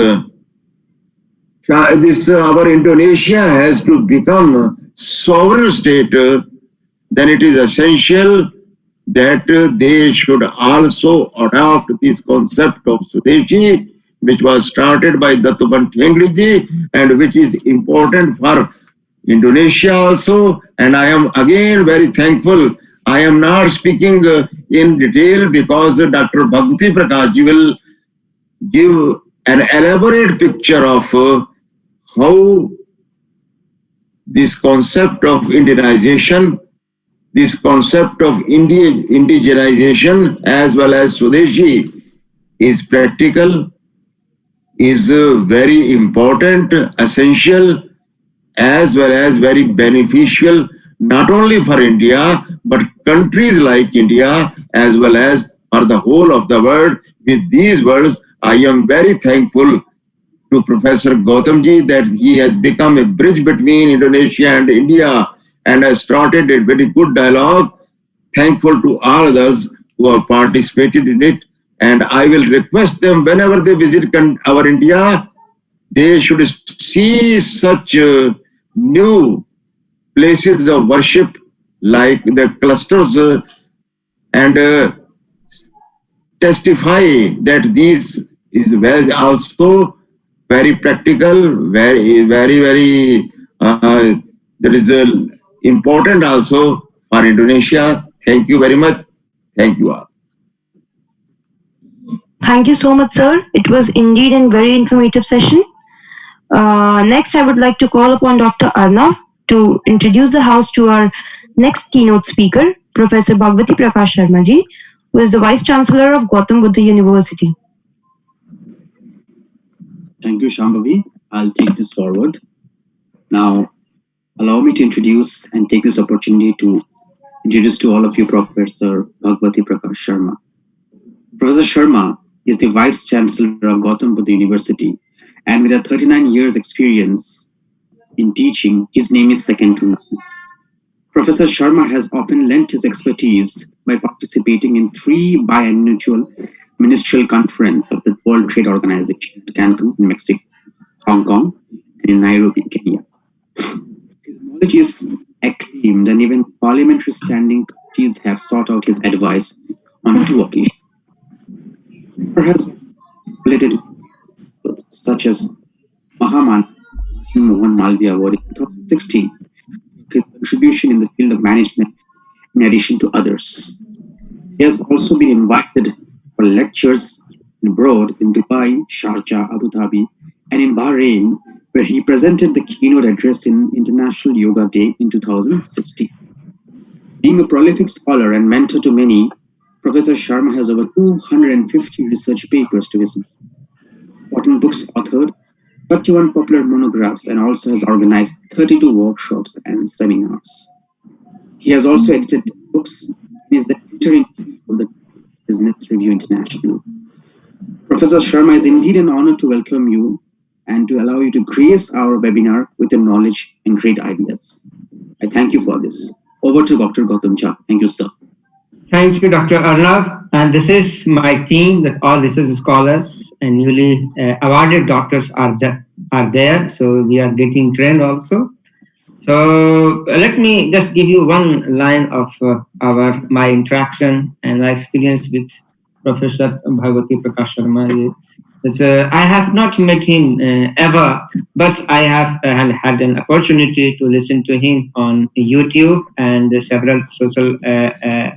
our Indonesia has to become sovereign state, then it is essential that they should also adopt this concept of Swadeshi, which was started by Dattubban Thengriji and which is important for Indonesia also. And I am again very thankful. I am not speaking in detail because Dr. Bhagwati Prakashji will give an elaborate picture of how this concept of Indianization, this concept of indigenization as well as Swadeshi is practical, is very important, essential, as well as very beneficial, not only for India, but countries like India, as well as for the whole of the world. With these words, I am very thankful to Professor Gautamji that he has become a bridge between Indonesia and India and has started a very good dialogue. Thankful to all others who have participated in it. And I will request them whenever they visit our India, they should see such new places of worship like the clusters and testify that this is also very practical, very that is important also for Indonesia. Thank you very much. Thank you all. Thank you so much, sir. It was indeed a very informative session. Next, I would like to call upon Dr. Arnav to introduce the house to our next keynote speaker, Professor Bhagwati Prakash Sharma ji, who is the Vice Chancellor of Gautam Buddha University. Thank you, Shambhavi. I'll take this forward. Now, allow me to introduce and take this opportunity to introduce to all of you Professor Bhagwati Prakash Sharma. Professor Sharma is the Vice Chancellor of Gautam Buddha University, and with a 39 years experience in teaching, his name is second to none. Professor Sharma has often lent his expertise by participating in 3 biannual ministerial conferences of the World Trade Organization in Cancun in Mexico, Hong Kong, and in Nairobi, Kenya. His knowledge is acclaimed, and even parliamentary standing committees have sought out his advice on 2 occasions. He has related such as Mahaman Mohan Malviya Award in 2016, his contribution in the field of management, in addition to others. He has also been invited for lectures abroad in Dubai, Sharjah, Abu Dhabi, and in Bahrain, where he presented the keynote address in International Yoga Day in 2016. Being a prolific scholar and mentor to many, Professor Sharma has over 250 research papers to his 14 books authored, 31 popular monographs, and also has organized 32 workshops and seminars. He has also edited books and is the editor-in-chief of the Business Review International. Professor Sharma, is indeed an honor to welcome you and to allow you to grace our webinar with your knowledge and great ideas. I thank you for this. Over to Dr. Gautam Jha. Thank you, sir. Thank you, Dr. Arnav. And this is my team, that all research scholars and newly awarded doctors are there. So we are getting trained also. So let me just give you one line of my interaction and my experience with Professor Bhagwati Prakash Sharma. I have not met him ever, but I have had an opportunity to listen to him on YouTube and several social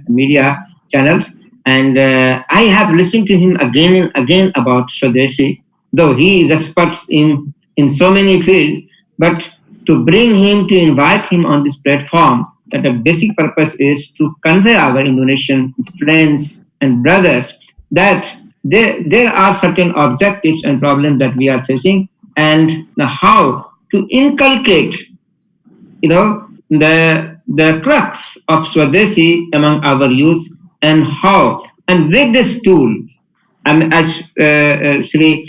media channels. And I have listened to him again and again about Swadeshi, though he is expert in so many fields. But to bring him, to invite him on this platform, that the basic purpose is to convey our Indonesian friends and brothers that there are certain objectives and problems that we are facing, and how to inculcate, the crux of Swadeshi among our youth, and how, and with this tool, as Sri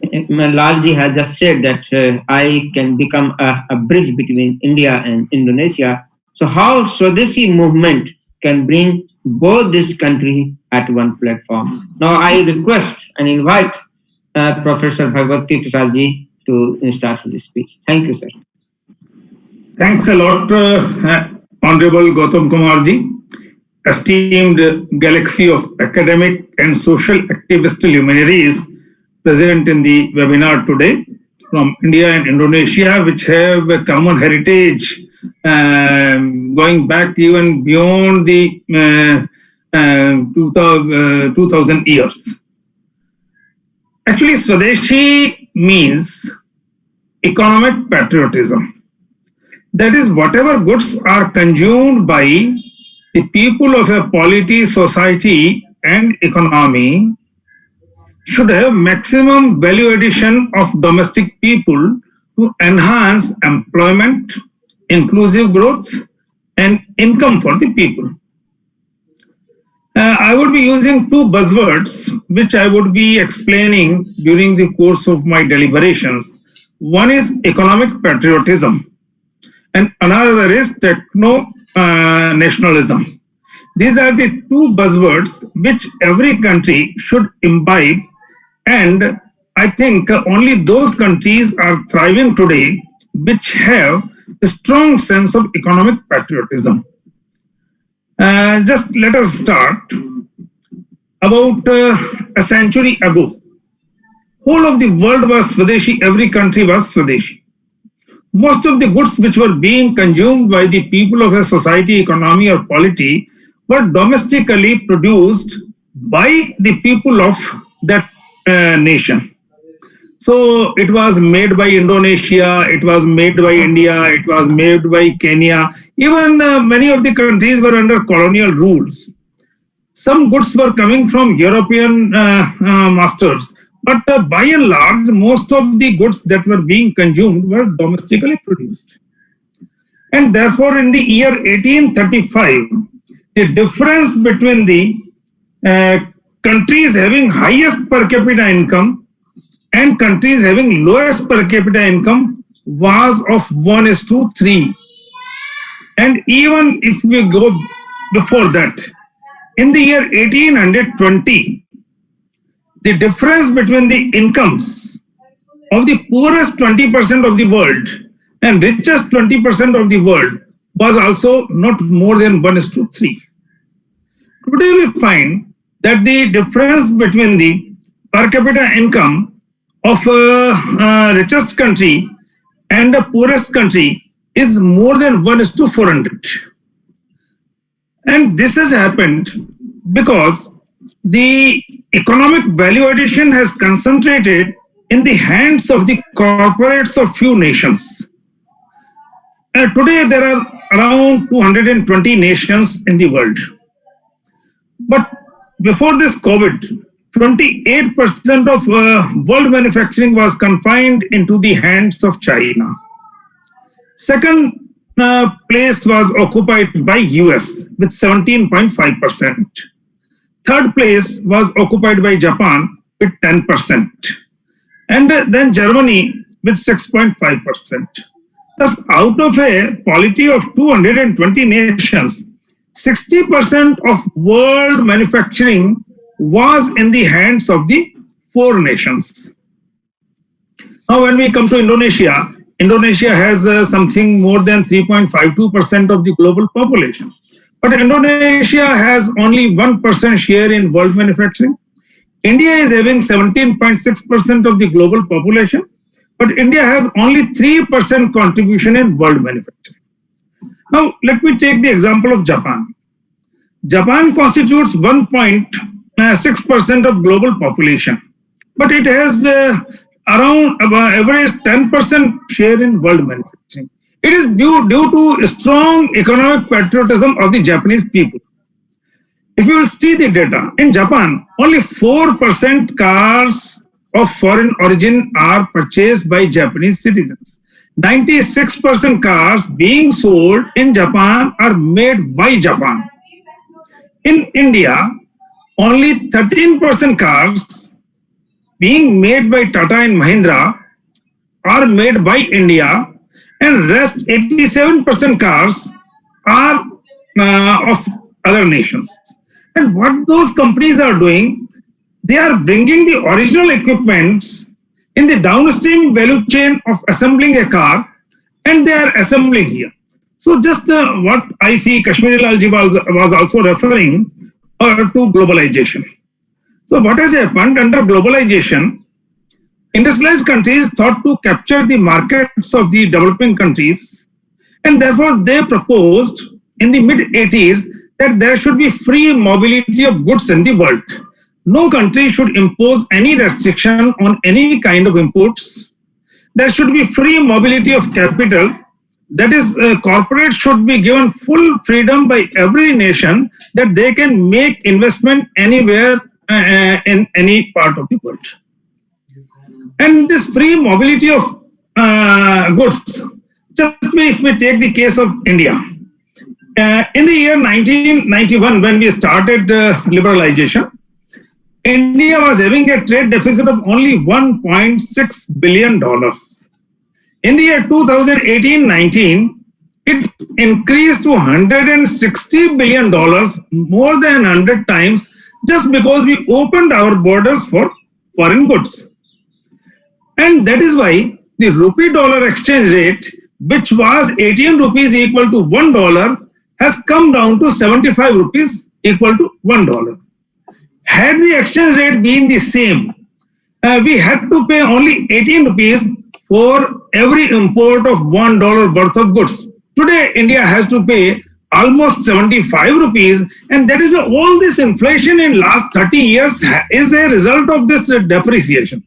Lalji has just said, that I can become a bridge between India and Indonesia. So how Swadeshi movement can bring both this country at one platform. Now I request and invite Professor Bhagwati Prasad to start his speech. Thank you, sir. Thanks a lot, Honorable Gautam Kumarji, esteemed galaxy of academic and social activist luminaries present in the webinar today from India and Indonesia, which have a common heritage going back even beyond the 2000 years. Actually, Swadeshi means economic patriotism. That is, whatever goods are consumed by the people of a polity, society, and economy should have maximum value addition of domestic people to enhance employment, inclusive growth, and income for the people. I would be using two buzzwords which I would be explaining during the course of my deliberations. One is economic patriotism and another is techno-nationalism. These are the two buzzwords which every country should imbibe, and I think only those countries are thriving today which have a strong sense of economic patriotism. Just let us start. About a century ago, whole of the world was Swadeshi, every country was Swadeshi. Most of the goods which were being consumed by the people of a society, economy, or polity were domestically produced by the people of that nation. So it was made by Indonesia, it was made by India, it was made by Kenya. Even many of the countries were under colonial rules. Some goods were coming from European masters, but by and large, most of the goods that were being consumed were domestically produced. And therefore, in the year 1835, the difference between the countries having highest per capita income and countries having lowest per capita income was of 1:3. And even if we go before that, in the year 1820, the difference between the incomes of the poorest 20% of the world and richest 20% of the world was also not more than 1:3. Today we find that the difference between the per capita income of a richest country and the poorest country is more than 1:400. And this has happened because the economic value addition has concentrated in the hands of the corporates of few nations. Today there are around 220 nations in the world. But before this COVID, 28% of world manufacturing was confined into the hands of China. Second place was occupied by US with 17.5%. Third place was occupied by Japan with 10%. And then Germany with 6.5%. Thus, out of a polity of 220 nations, 60% of world manufacturing was in the hands of the four nations. Now, when we come to Indonesia, Indonesia has something more than 3.52% of the global population. But Indonesia has only 1% share in world manufacturing. India is having 17.6% of the global population, but India has only 3% contribution in world manufacturing. Now, let me take the example of Japan. Japan constitutes 1.6% of global population, but it has around average 10% share in world manufacturing. It is due to strong economic patriotism of the Japanese people. If you will see the data, in Japan, only 4% cars of foreign origin are purchased by Japanese citizens. 96% cars being sold in Japan are made by Japan. In India, only 13% cars being made by Tata and Mahindra are made by India, and rest 87% cars are of other nations. And what those companies are doing, they are bringing the original equipments in the downstream value chain of assembling a car, and they are assembling here. So just what I see Kashmiri Lalji was also referring to globalization. So what has happened under globalization, industrialized countries thought to capture the markets of the developing countries, and therefore they proposed in the mid-80s that there should be free mobility of goods in the world. No country should impose any restriction on any kind of imports. There should be free mobility of capital. That is, corporates should be given full freedom by every nation that they can make investment anywhere in any part of the world. And this free mobility of goods, just if we take the case of India, in the year 1991, when we started liberalization, India was having a trade deficit of only $1.6 billion. In the year 2018-19, it increased to $160 billion, more than 100 times, just because we opened our borders for foreign goods. And that is why the rupee-dollar exchange rate, which was 18 rupees equal to $1, has come down to 75 rupees equal to $1. Had the exchange rate been the same, we had to pay only 18 rupees for every import of $1 worth of goods. Today, India has to pay almost 75 rupees, and that is all this inflation in last 30 years is a result of this depreciation.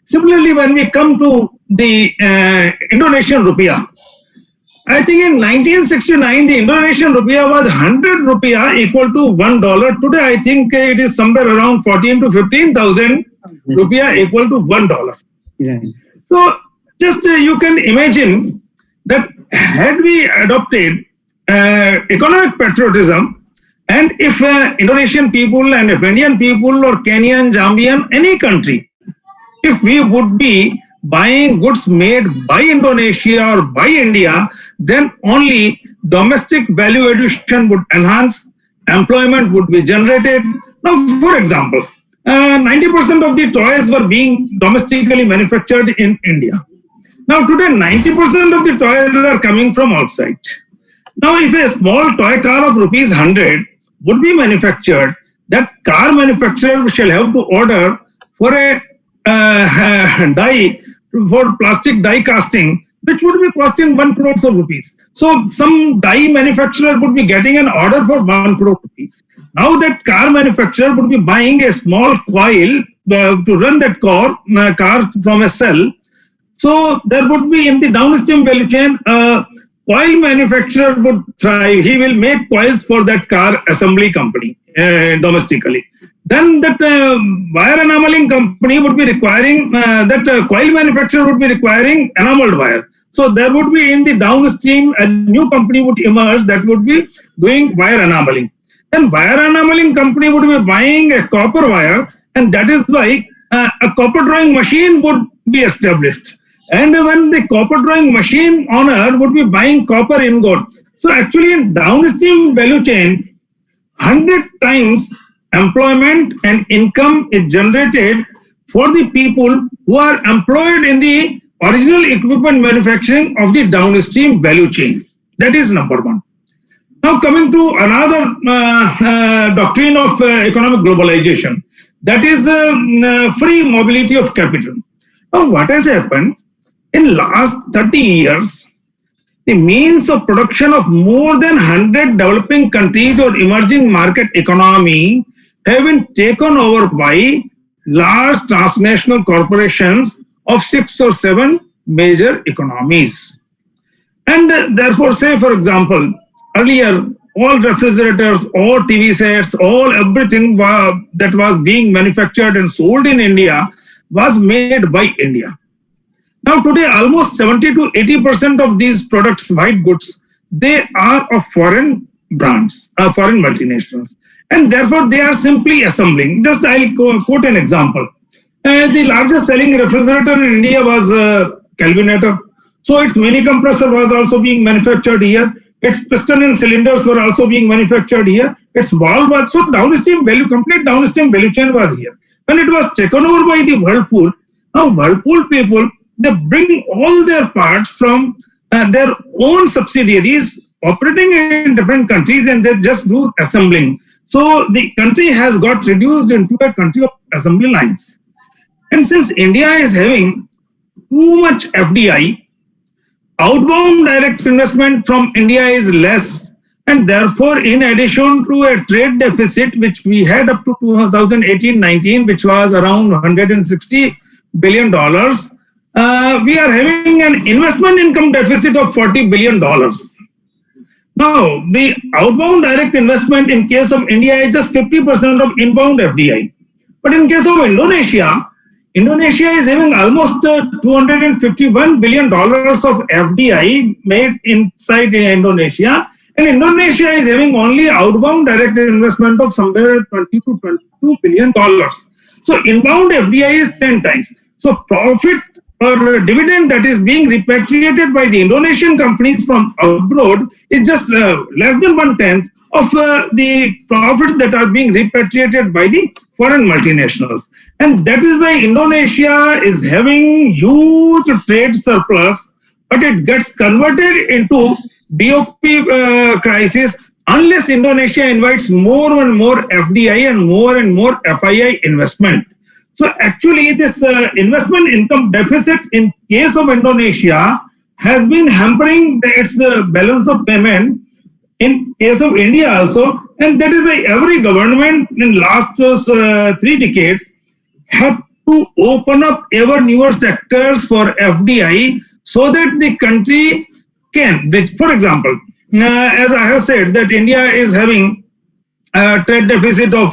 Similarly, when we come to the Indonesian rupiah, I think in 1969, the Indonesian rupiah was 100 rupiah equal to $1. Today, I think it is somewhere around 14 to 15,000 rupiah equal to $1. Yeah. So just you can imagine that had we adopted economic patriotism, and if Indonesian people and if Indian people or Kenyan, Zambian, any country, if we would be buying goods made by Indonesia or by India, then only domestic value addition would enhance, employment would be generated. Now, for example, 90% of the toys were being domestically manufactured in India. Now, today, 90% of the toys are coming from outside. Now, if a small toy car of rupees 100 would be manufactured, that car manufacturer shall have to order for a die, for plastic die casting, which would be costing 1 crore rupees. So some die manufacturer would be getting an order for 1 crore rupees. Now that car manufacturer would be buying a small coil to run that car from a cell. So there would be in the downstream value chain coil manufacturer would thrive. He will make coils for that car assembly company domestically. Then that wire enameling company would be requiring, coil manufacturer would be requiring enameled wire. So there would be in the downstream, a new company would emerge that would be doing wire enameling. Then wire enameling company would be buying a copper wire, and that is why a copper drawing machine would be established. And when the copper drawing machine owner would be buying copper ingot. So actually in downstream value chain, 100 times employment and income is generated for the people who are employed in the original equipment manufacturing of the downstream value chain. That is number one. Now coming to another doctrine of economic globalization, that is free mobility of capital. Now what has happened? In last 30 years, the means of production of more than 100 developing countries or emerging market economy have been taken over by large transnational corporations of 6 or 7 major economies. And therefore, say for example, earlier all refrigerators, all TV sets, everything that was being manufactured and sold in India was made by India. Now today, almost 70 to 80% of these products, white goods, they are of foreign brands, foreign multinationals. And therefore, they are simply assembling. Just I'll quote an example. The largest selling refrigerator in India was Kelvinator. So its mini compressor was also being manufactured here. Its piston and cylinders were also being manufactured here. Its valve was, so downstream value, complete downstream value chain was here. When it was taken over by the Whirlpool, now Whirlpool people, they bring all their parts from their own subsidiaries operating in different countries, and they just do assembling. So the country has got reduced into a country of assembly lines. And since India is having too much FDI, outbound direct investment from India is less, and therefore in addition to a trade deficit which we had up to 2018-19, which was around $160 billion, we are having an investment income deficit of $40 billion. Now, the outbound direct investment in case of India is just 50% of inbound FDI. But in case of Indonesia, Indonesia is having almost $251 billion of FDI made inside Indonesia. And Indonesia is having only outbound direct investment of somewhere $20 to $22 billion. So inbound FDI is 10 times. So profit or dividend that is being repatriated by the Indonesian companies from abroad is just less than 1/10 of the profits that are being repatriated by the foreign multinationals. And that is why Indonesia is having huge trade surplus, but it gets converted into DOP crisis unless Indonesia invites more and more FDI and more FII investment. So actually this investment income deficit in case of Indonesia has been hampering its balance of payment in case of India also. And that is why every government in last 3 decades had to open up ever newer sectors for FDI so that the country can, which for example, as I have said that India is having a trade deficit of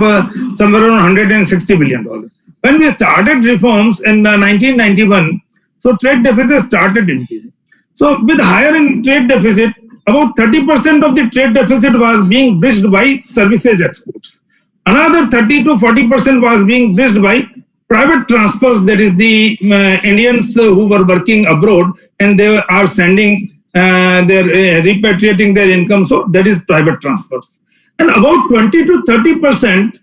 somewhere around $160 billion. When we started reforms in 1991, so trade deficit started increasing. So with higher trade deficit, about 30% of the trade deficit was being bridged by services exports. Another 30 to 40% was being bridged by private transfers, that is the Indians who were working abroad and they are sending, they're repatriating their income, so that is private transfers. And about 20 to 30%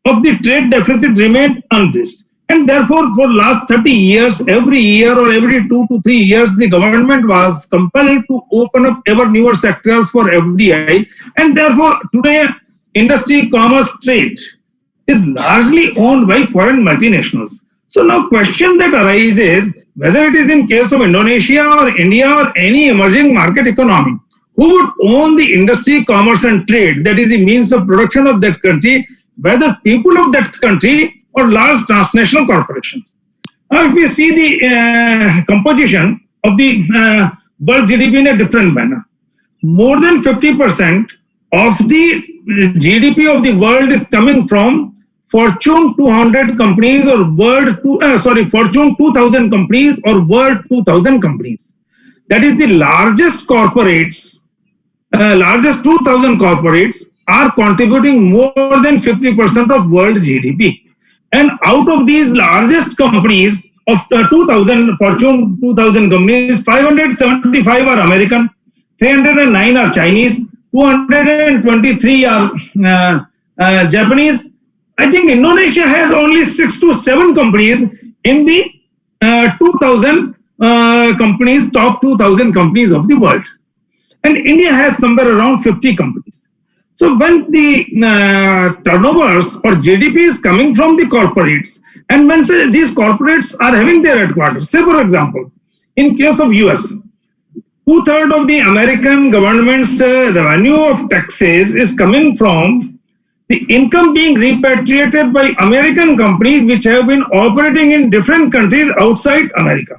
of the trade deficit remained unbridged. And therefore, for last 30 years, every year or every 2 to 3 years, the government was compelled to open up ever newer sectors for FDI. And therefore, today, industry, commerce, trade is largely owned by foreign multinationals. So now question that arises, whether it is in case of Indonesia or India or any emerging market economy, who would own the industry, commerce and trade, that is the means of production of that country, whether people of that country or large transnational corporations. Now, if we see the composition of the world GDP in a different manner, more than 50% of the GDP of the world is coming from Fortune 200 companies or Fortune 2000 companies or World 2000 companies. That is the largest corporates, largest 2000 corporates are contributing more than 50% of world GDP. And out of these largest companies of 2000 Fortune 2000 companies, 575 are American, 309 are Chinese, 223 are Japanese. I think Indonesia has only 6 to 7 companies in the 2000 companies, top 2000 companies of the world. And India has somewhere around 50 companies. So when the turnovers or GDP is coming from the corporates, and when these corporates are having their headquarters, say for example, in case of US, 2/3 of the American government's revenue of taxes is coming from the income being repatriated by American companies which have been operating in different countries outside America.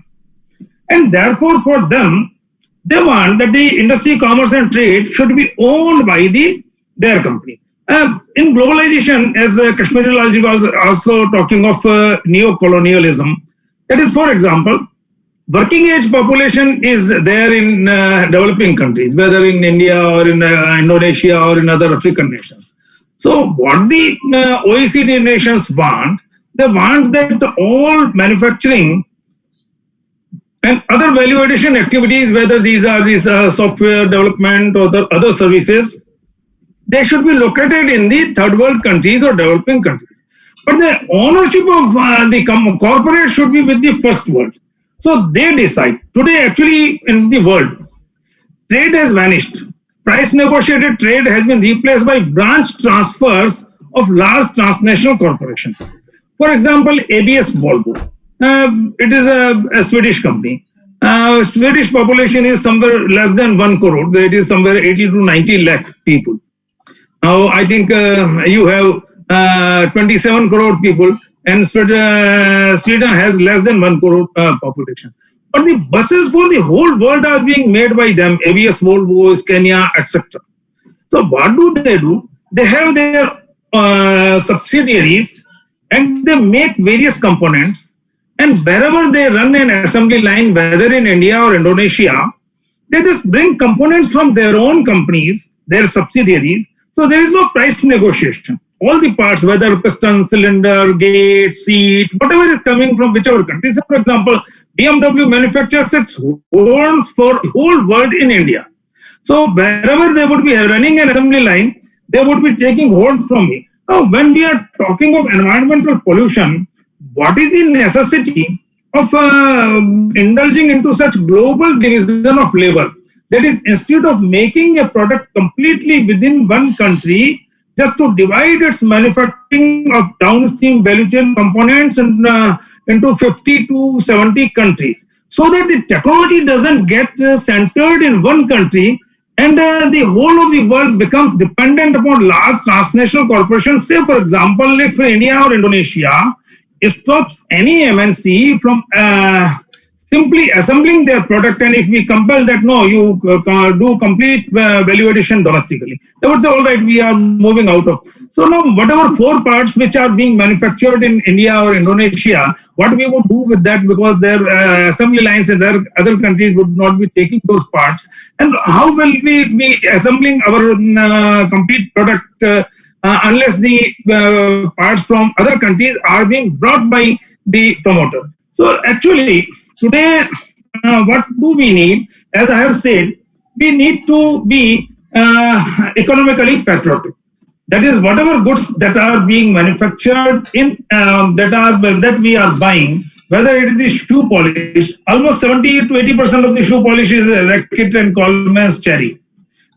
And therefore, for them, they want that the industry, commerce, and trade should be owned by their company. In globalization, as Kashmiri Lalji was also talking of neo-colonialism, that is, for example, working age population is there in developing countries, whether in India or in Indonesia or in other African nations. So what the OECD nations want, they want that all manufacturing and other value addition activities, whether these are software development or the other services, they should be located in the third world countries or developing countries. But the ownership of the corporate should be with the first world. So they decide. Today, actually, in the world, trade has vanished. Price negotiated trade has been replaced by branch transfers of large transnational corporations. For example, ABS Volvo. It is a Swedish company. Swedish population is somewhere less than 1 crore. It is somewhere 80 to 90 lakh people. Now, I think you have 27 crore people, and Sweden has less than 1 crore population. But the buses for the whole world are being made by them, ABS Volvo, Scania, etc. So what do? They have their subsidiaries and they make various components, and wherever they run an assembly line, whether in India or Indonesia, they just bring components from their own companies, their subsidiaries. So there is no price negotiation. All the parts, whether piston, cylinder, gate, seat, whatever is coming from whichever country. So for example, BMW manufactures its horns for the whole world in India. So wherever they would be running an assembly line, they would be taking horns from me. Now, when we are talking of environmental pollution, what is the necessity of indulging into such global division of labor? That is, instead of making a product completely within one country, just to divide its manufacturing of downstream value chain components into 50 to 70 countries, so that the technology doesn't get centered in one country and the whole of the world becomes dependent upon large transnational corporations. Say, for example, if India or Indonesia stops any MNC from simply assembling their product, and if we compel that, no, you do complete value addition domestically, they would say, all right, we are moving out of. So now, whatever 4 parts which are being manufactured in India or Indonesia, what we would do with that, because their assembly lines in their other countries would not be taking those parts, and how will we be assembling our complete product unless the parts from other countries are being brought by the promoter? So actually, today, what do we need? As I have said, we need to be economically patriotic. That is, whatever goods that are being manufactured in that we are buying, whether it is the shoe polish, almost 70 to 80% of the shoe polish is Reckitt and Coleman's Cherry.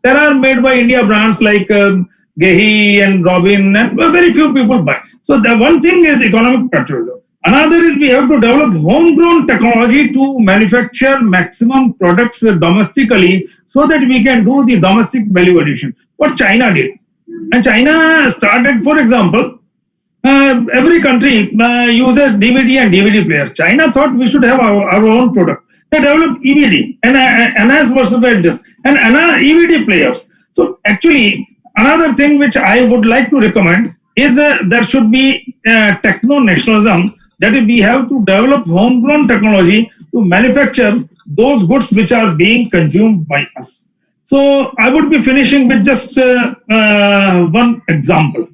There are made by India brands like Gehi and Robin, and very few people buy. So the one thing is economic patriotism. Another is we have to develop homegrown technology to manufacture maximum products domestically, so that we can do the domestic value addition. What China did. And China started, for example, every country uses DVD and DVD players. China thought we should have our own product. They develop EVD and enhanced versatileness and EVD players. So actually, another thing which I would like to recommend is there should be techno-nationalism, that we have to develop homegrown technology to manufacture those goods which are being consumed by us. So I would be finishing with just one example.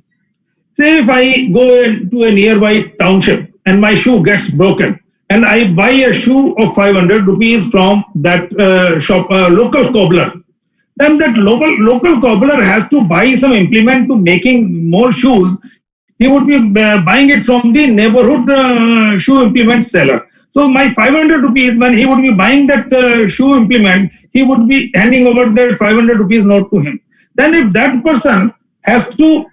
Say if I go to a nearby township and my shoe gets broken, and I buy a shoe of 500 rupees from that local cobbler, then that local cobbler has to buy some implement to making more shoes. He would be buying it from the neighborhood shoe implement seller. So my 500 rupees, when he would be buying that shoe implement, he would be handing over that 500 rupees note to him. Then if that person has to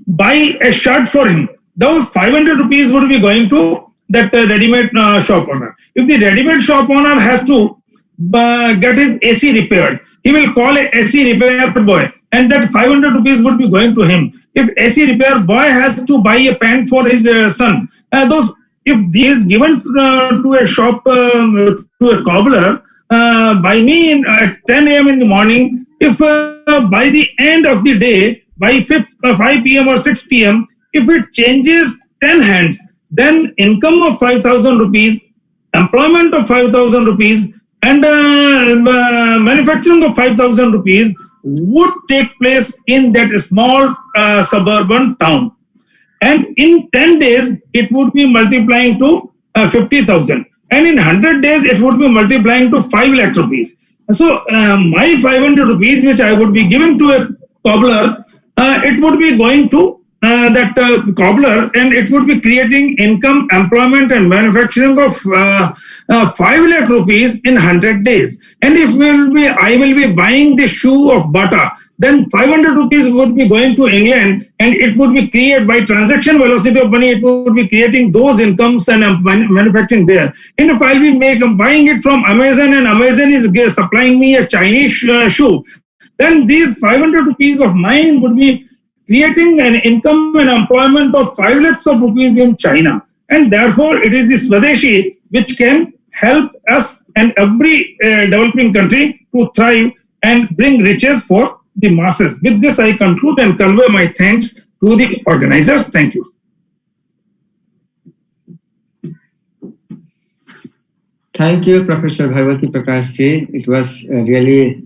buy a shirt for him, those 500 rupees would be going to that ready-made shop owner. If the ready-made shop owner has to get his AC repaired, he will call a AC repair boy, and that 500 rupees would be going to him. If AC repair boy has to buy a pant for his son, if this is given to a shop, to a cobbler, by me at 10 a.m. in the morning, if by the end of the day, by 5 p.m. or 6 p.m., if it changes 10 hands, then income of 5,000 rupees, employment of 5,000 rupees, and manufacturing of 5,000 rupees would take place in that small suburban town. And in 10 days, it would be multiplying to 50,000. And in 100 days, it would be multiplying to 5 lakh rupees. So my 500 rupees, which I would be giving to a cobbler, it would be going to that cobbler, and it would be creating income, employment, and manufacturing of 5 lakh rupees in 100 days. And if I will be buying the shoe of Bata, then 500 rupees would be going to England, and it would be created by transaction velocity of money. It would be creating those incomes and manufacturing there. And if I'll be buying it from Amazon, and Amazon is supplying me a Chinese shoe, then these 500 rupees of mine would be creating an income and employment of 5 lakhs of rupees in China. And therefore, it is the Swadeshi which can help us and every developing country to thrive and bring riches for the masses. With this, I conclude and convey my thanks to the organizers. Thank you. Thank you, Professor Bhagwati Prakash ji. It was really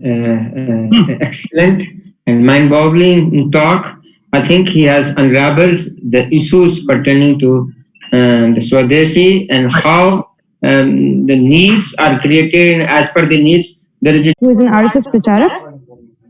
excellent and mind-boggling talk. I think he has unraveled the issues pertaining to the Swadeshi and how the needs are created, and as per the needs, there is who is an RSS Pracharak.